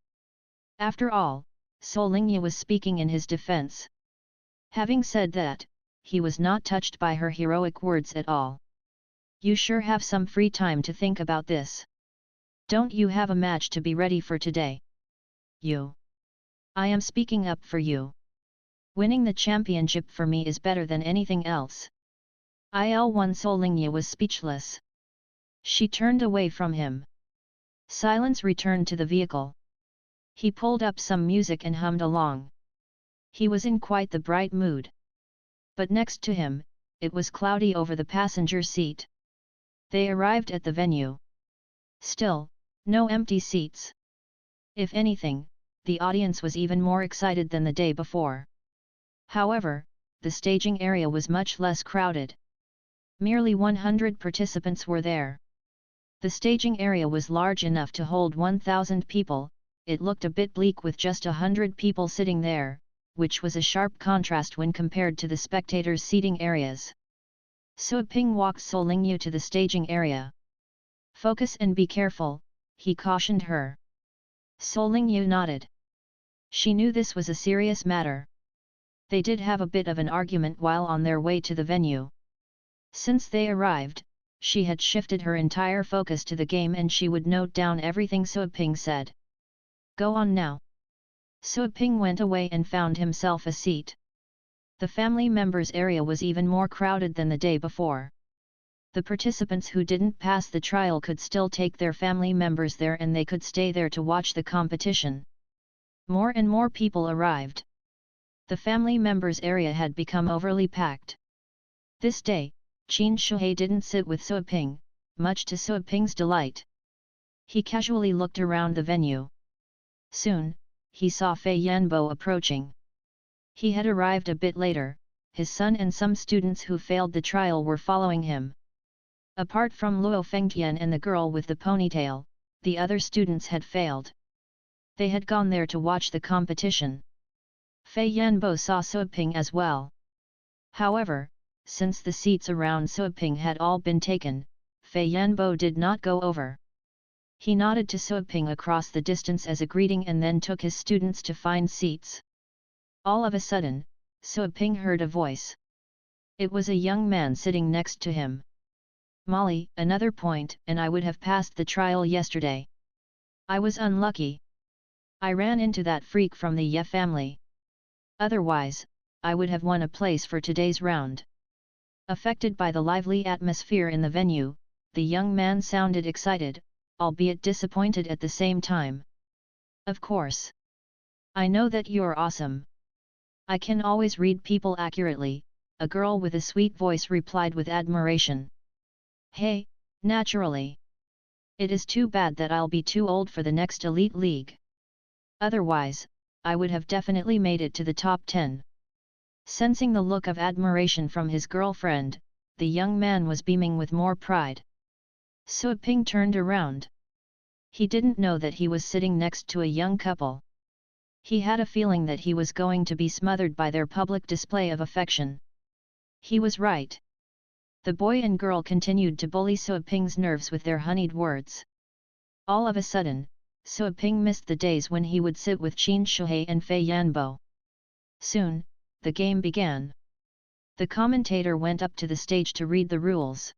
After all, Solingyu was speaking in his defense. Having said that, he was not touched by her heroic words at all. You sure have some free time to think about this. Don't you have a match to be ready for today? I am speaking up for you. Winning the championship for me is better than anything else. Il-1 Solingyu was speechless. She turned away from him. Silence returned to the vehicle. He pulled up some music and hummed along. He was in quite the bright mood. But next to him, it was cloudy over the passenger seat. They arrived at the venue. Still, no empty seats. If anything, the audience was even more excited than the day before. However, the staging area was much less crowded. Merely 100 participants were there. The staging area was large enough to hold 1,000 people. It looked a bit bleak with just 100 people sitting there, which was a sharp contrast when compared to the spectators' seating areas. Sui Ping walked Solingyu to the staging area. Focus and be careful, he cautioned her. Solingyu nodded. She knew this was a serious matter. They did have a bit of an argument while on their way to the venue. Since they arrived, she had shifted her entire focus to the game and she would note down everything Sui Ping said. Go on now. Sui Ping went away and found himself a seat. The family members area was even more crowded than the day before. The participants who didn't pass the trial could still take their family members there and they could stay there to watch the competition. More and more people arrived. The family members area had become overly packed. This day, Qin Shuhei didn't sit with Sui Ping, much to Sui Ping's delight. He casually looked around the venue. Soon, he saw Fei Yanbo approaching. He had arrived a bit later. His son and some students who failed the trial were following him. Apart from Luo Fengtian and the girl with the ponytail, the other students had failed. They had gone there to watch the competition. Fei Yanbo saw Sui Ping as well. However, since the seats around Sui Ping had all been taken, Fei Yanbo did not go over. He nodded to Sui Ping across the distance as a greeting and then took his students to find seats. All of a sudden, Sui Ping heard a voice. It was a young man sitting next to him. Molly, another point, and I would have passed the trial yesterday. I was unlucky. I ran into that freak from the Ye family. Otherwise, I would have won a place for today's round. Affected by the lively atmosphere in the venue, the young man sounded excited, albeit disappointed at the same time. Of course. I know that you're awesome. I can always read people accurately, a girl with a sweet voice replied with admiration. Hey, naturally. It is too bad that I'll be too old for the next elite league. Otherwise, I would have definitely made it to the top 10. Sensing the look of admiration from his girlfriend, the young man was beaming with more pride. Sui Ping turned around. He didn't know that he was sitting next to a young couple. He had a feeling that he was going to be smothered by their public display of affection. He was right. The boy and girl continued to bully Sui Ping's nerves with their honeyed words. All of a sudden, Sui Ping missed the days when he would sit with Qin Shuhei and Fei Yanbo. Soon, the game began. The commentator went up to the stage to read the rules.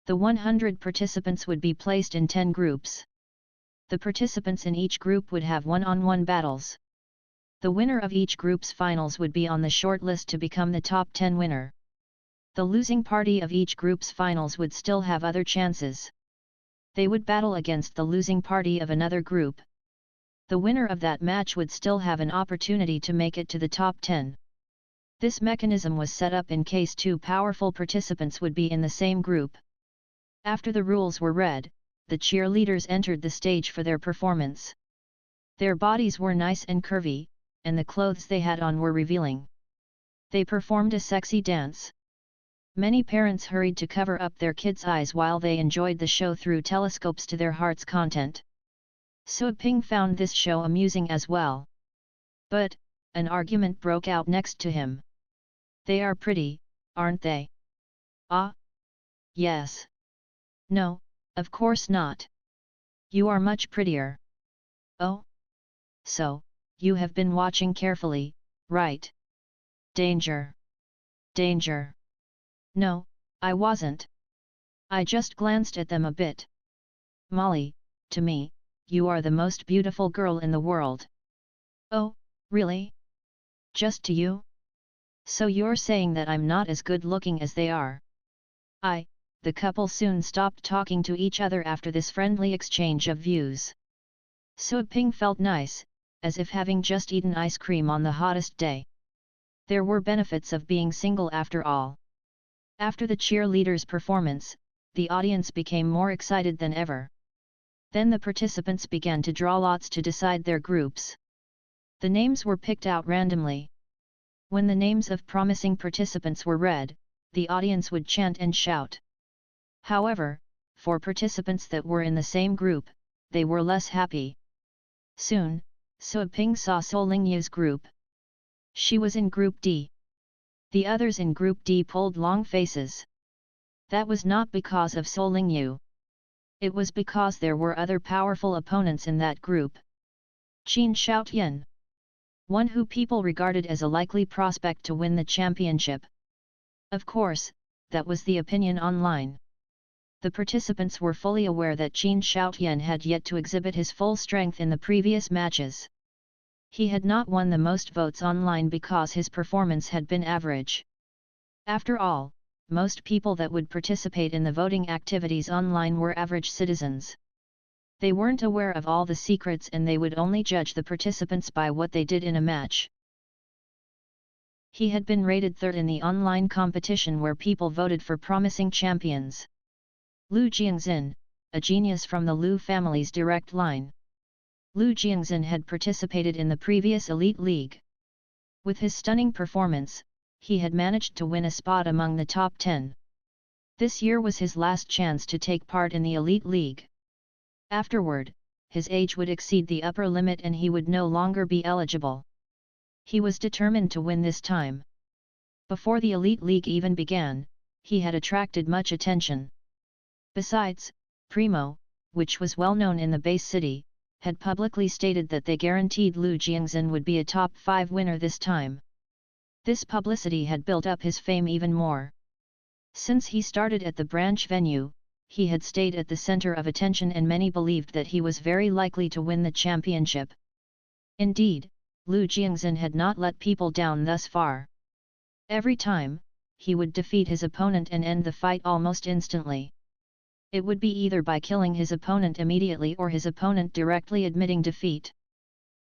The 100 participants would be placed in 10 groups. The participants in each group would have one-on-one battles. The winner of each group's finals would be on the short list to become the top 10 winner. The losing party of each group's finals would still have other chances. They would battle against the losing party of another group. The winner of that match would still have an opportunity to make it to the top 10. This mechanism was set up in case two powerful participants would be in the same group. After the rules were read, the cheerleaders entered the stage for their performance. Their bodies were nice and curvy, and the clothes they had on were revealing. They performed a sexy dance. Many parents hurried to cover up their kids' eyes while they enjoyed the show through telescopes to their heart's content. Suaping found this show amusing as well. But, an argument broke out next to him. They are pretty, aren't they? Ah? Yes. No, of course not. You are much prettier. Oh? So, you have been watching carefully, right? Danger! Danger! No, I wasn't. I just glanced at them a bit. Molly, to me, you are the most beautiful girl in the world. Oh, really? Just to you? So you're saying that I'm not as good looking as they are? The couple soon stopped talking to each other after this friendly exchange of views. Suaping felt nice, as if having just eaten ice cream on the hottest day. There were benefits of being single after all. After the cheerleaders' performance, the audience became more excited than ever. Then the participants began to draw lots to decide their groups. The names were picked out randomly. When the names of promising participants were read, the audience would chant and shout. However, for participants that were in the same group, they were less happy. Soon, Suaping saw Solingyu's group. She was in Group D. The others in Group D pulled long faces. That was not because of Solingyu. It was because there were other powerful opponents in that group. Qin Shoutian, one who people regarded as a likely prospect to win the championship. Of course, that was the opinion online. The participants were fully aware that Qin Shoutian had yet to exhibit his full strength in the previous matches. He had not won the most votes online because his performance had been average. After all, most people that would participate in the voting activities online were average citizens. They weren't aware of all the secrets and they would only judge the participants by what they did in a match. He had been rated third in the online competition where people voted for promising champions. Lu Jiangxin, a genius from the Lu family's direct line. Lu Jiangxin had participated in the previous Elite League. With his stunning performance, he had managed to win a spot among the top 10. This year was his last chance to take part in the Elite League. Afterward, his age would exceed the upper limit and he would no longer be eligible. He was determined to win this time. Before the Elite League even began, he had attracted much attention. Besides, Primo, which was well known in the base city, had publicly stated that they guaranteed Lu Jiangxin would be a top 5 winner this time. This publicity had built up his fame even more. Since he started at the branch venue, he had stayed at the center of attention and many believed that he was very likely to win the championship. Indeed, Lu Jiangxin had not let people down thus far. Every time, he would defeat his opponent and end the fight almost instantly. It would be either by killing his opponent immediately or his opponent directly admitting defeat.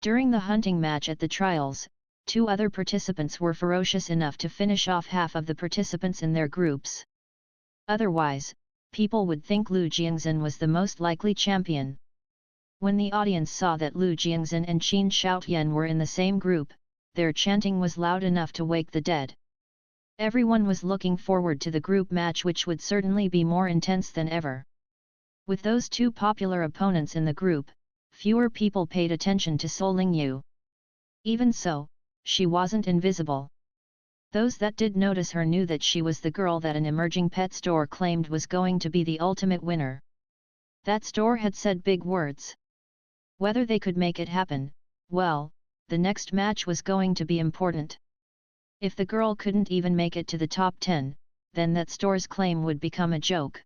During the hunting match at the trials, 2 other participants were ferocious enough to finish off half of the participants in their groups. Otherwise, people would think Lu Jiangxin was the most likely champion. When the audience saw that Lu Jiangxin and Qin Shoutian were in the same group, their chanting was loud enough to wake the dead. Everyone was looking forward to the group match, which would certainly be more intense than ever. With those 2 popular opponents in the group, fewer people paid attention to Solingyu. Even so, she wasn't invisible. Those that did notice her knew that she was the girl that an emerging pet store claimed was going to be the ultimate winner. That store had said big words. Whether they could make it happen, well, the next match was going to be important. If the girl couldn't even make it to the top 10, then that store's claim would become a joke.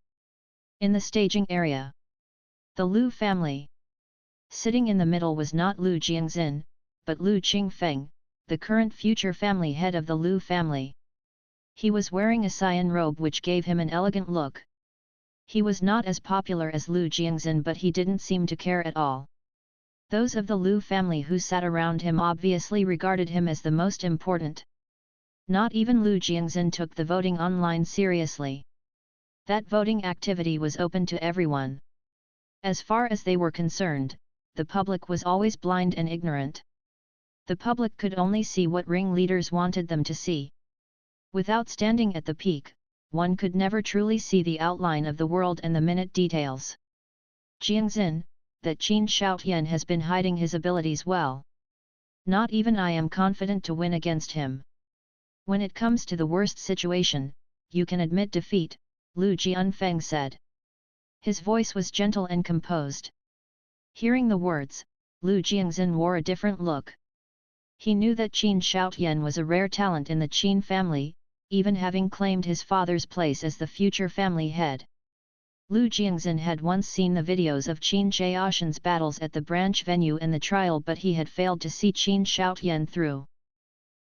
In the staging area, the Lu family. Sitting in the middle was not Lu Jiangxin, but Lu Qingfeng, the current future family head of the Lu family. He was wearing a cyan robe which gave him an elegant look. He was not as popular as Lu Jiangxin, but he didn't seem to care at all. Those of the Lu family who sat around him obviously regarded him as the most important. Not even Lu Jiangxin took the voting online seriously. That voting activity was open to everyone. As far as they were concerned, the public was always blind and ignorant. The public could only see what ringleaders wanted them to see. Without standing at the peak, one could never truly see the outline of the world and the minute details. Jiangxin, that Qin Shaotian has been hiding his abilities well. Not even I am confident to win against him. When it comes to the worst situation, you can admit defeat, Lu Jianfeng said. His voice was gentle and composed. Hearing the words, Lu Jiangxin wore a different look. He knew that Qin Shaotian was a rare talent in the Qin family, even having claimed his father's place as the future family head. Lu Jiangxin had once seen the videos of Qin Shaotian's battles at the branch venue and the trial, but he had failed to see Qin Shaotian through.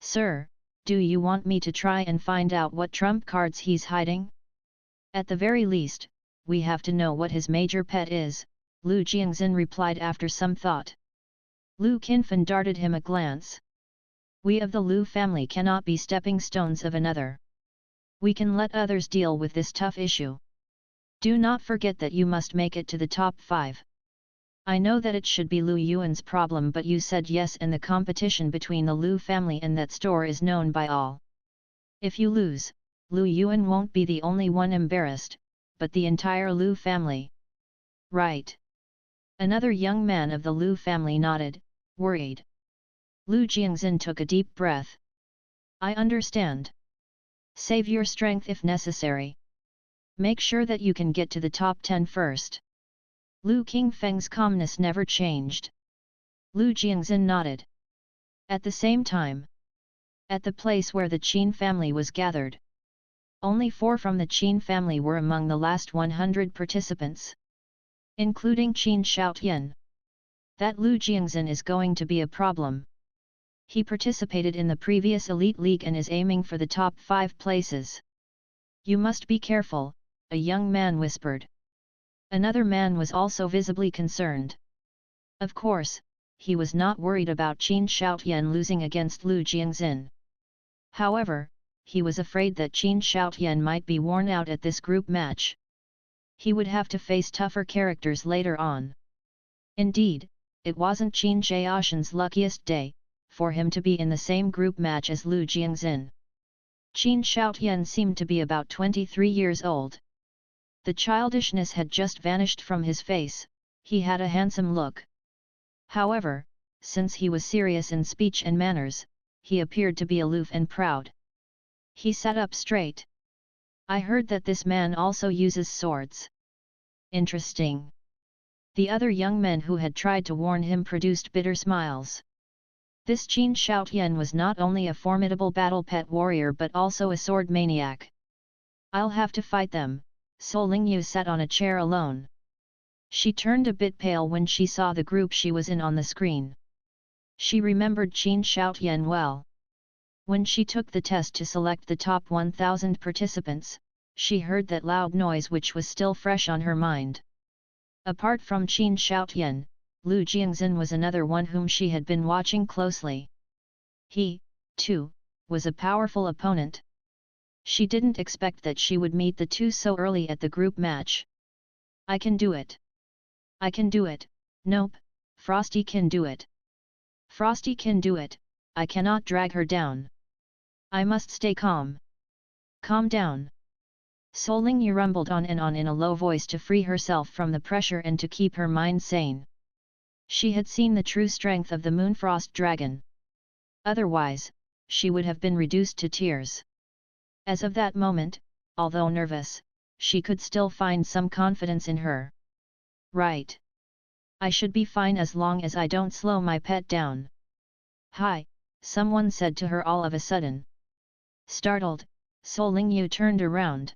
"Sir, do you want me to try and find out what trump cards he's hiding? At the very least, we have to know what his major pet is," Lu Jiangxin replied after some thought. Lu Qinfen darted him a glance. "We of the Lu family cannot be stepping stones of another. We can let others deal with this tough issue. Do not forget that you must make it to the top 5. I know that it should be Lu Yuan's problem, but you said yes, and the competition between the Lu family and that store is known by all. If you lose, Lu Yuan won't be the only one embarrassed, but the entire Lu family." "Right." Another young man of the Lu family nodded, worried. Lu Jiangxin took a deep breath. "I understand. Save your strength if necessary. Make sure that you can get to the top 10 first." Lu Qingfeng's calmness never changed. Lu Jiangxin nodded. At the same time, at the place where the Qin family was gathered, only 4 from the Qin family were among the last 100 participants, including Qin Shaotian. That Lu Jiangxin is going to be a problem. He participated in the previous Elite League and is aiming for the top 5 places. "You must be careful," a young man whispered. Another man was also visibly concerned. Of course, he was not worried about Qin Shaotian losing against Lu Jiangxin. However, he was afraid that Qin Shaotian might be worn out at this group match. He would have to face tougher characters later on. Indeed, it wasn't Qin Shaotian's luckiest day, for him to be in the same group match as Lu Jiangxin. Qin Shaotian seemed to be about 23 years old. The childishness had just vanished from his face, he had a handsome look. However, since he was serious in speech and manners, he appeared to be aloof and proud. He sat up straight. "I heard that this man also uses swords. Interesting." The other young men who had tried to warn him produced bitter smiles. This Qin Shaotian was not only a formidable battle pet warrior but also a sword maniac. "I'll have to fight them." Sol Lingyu sat on a chair alone. She turned a bit pale when she saw the group she was in on the screen. She remembered Qin Shaotian well. When she took the test to select the top 1,000 participants, she heard that loud noise which was still fresh on her mind. Apart from Qin Shaotian, Lu Jiangxin was another one whom she had been watching closely. He, too, was a powerful opponent. She didn't expect that she would meet the two so early at the group match. "I can do it. I can do it." "Nope, Frosty can do it. Frosty can do it, I cannot drag her down. I must stay calm." "Calm down." Sol Lingyu rumbled on in a low voice to free herself from the pressure and to keep her mind sane. She had seen the true strength of the Moonfrost dragon. Otherwise, she would have been reduced to tears. As of that moment, although nervous, she could still find some confidence in her. "Right. I should be fine as long as I don't slow my pet down." "Hi," someone said to her all of a sudden. Startled, Sol Lingyu turned around.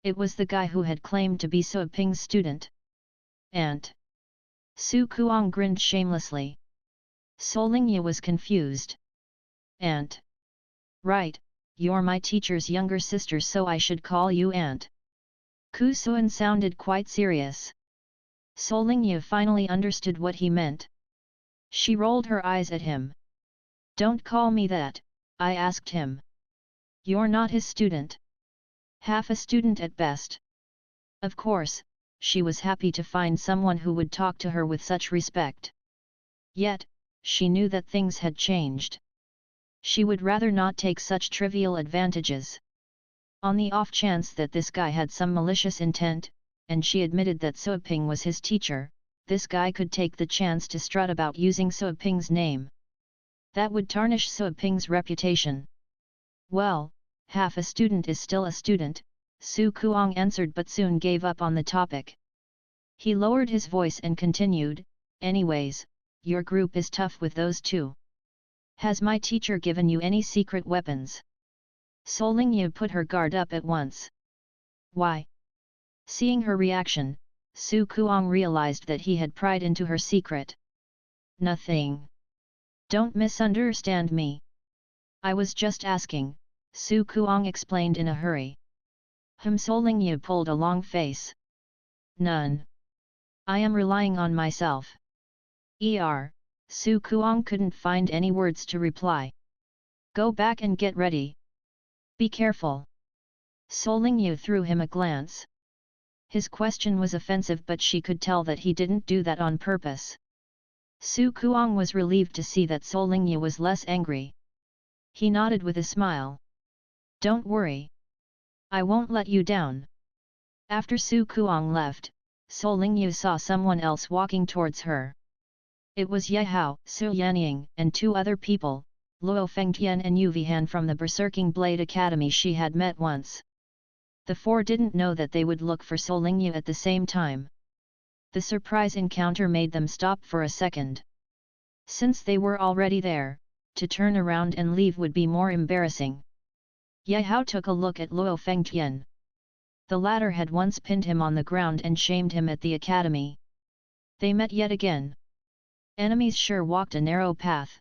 It was the guy who had claimed to be Su Ping's student. "Aunt." Su Kuang grinned shamelessly. Sol Lingyu was confused. "Aunt? Right, you're my teacher's younger sister, so I should call you Aunt." Ku Suan sounded quite serious. Sol Lingyu finally understood what he meant. She rolled her eyes at him. "Don't call me that," I asked him. "You're not his student. Half a student at best." Of course, she was happy to find someone who would talk to her with such respect. Yet, she knew that things had changed. She would rather not take such trivial advantages. On the off chance that this guy had some malicious intent, and she admitted that Suoping was his teacher, this guy could take the chance to strut about using Suoping's name. That would tarnish Suoping's reputation. Well, half a student is still a student, Su Kuang answered, but soon gave up on the topic. He lowered his voice and continued, anyways, your group is tough with those two. Has my teacher given you any secret weapons? Sol Lingyu put her guard up at once. Why? Seeing her reaction, Su Kuang realized that he had pried into her secret. Nothing. Don't misunderstand me. I was just asking, Su Kuang explained in a hurry. Sol Lingyu pulled a long face. None. I am relying on myself. Su Kuang couldn't find any words to reply. Go back and get ready. Be careful. Sol Lingyu threw him a glance. His question was offensive, but she could tell that he didn't do that on purpose. Su Kuang was relieved to see that Sol Lingyu was less angry. He nodded with a smile. Don't worry. I won't let you down. After Su Kuang left, Sol Lingyu saw someone else walking towards her. It was Ye Hao, Su Yanying, and two other people, Luo Fengtian and Yu Vihan from the Berserking Blade Academy she had met once. The four didn't know that they would look for Sol Lingyu at the same time. The surprise encounter made them stop for a second. Since they were already there, to turn around and leave would be more embarrassing. Ye Hao took a look at Luo Fengtian. The latter had once pinned him on the ground and shamed him at the academy. They met yet again. Enemies sure walked a narrow path.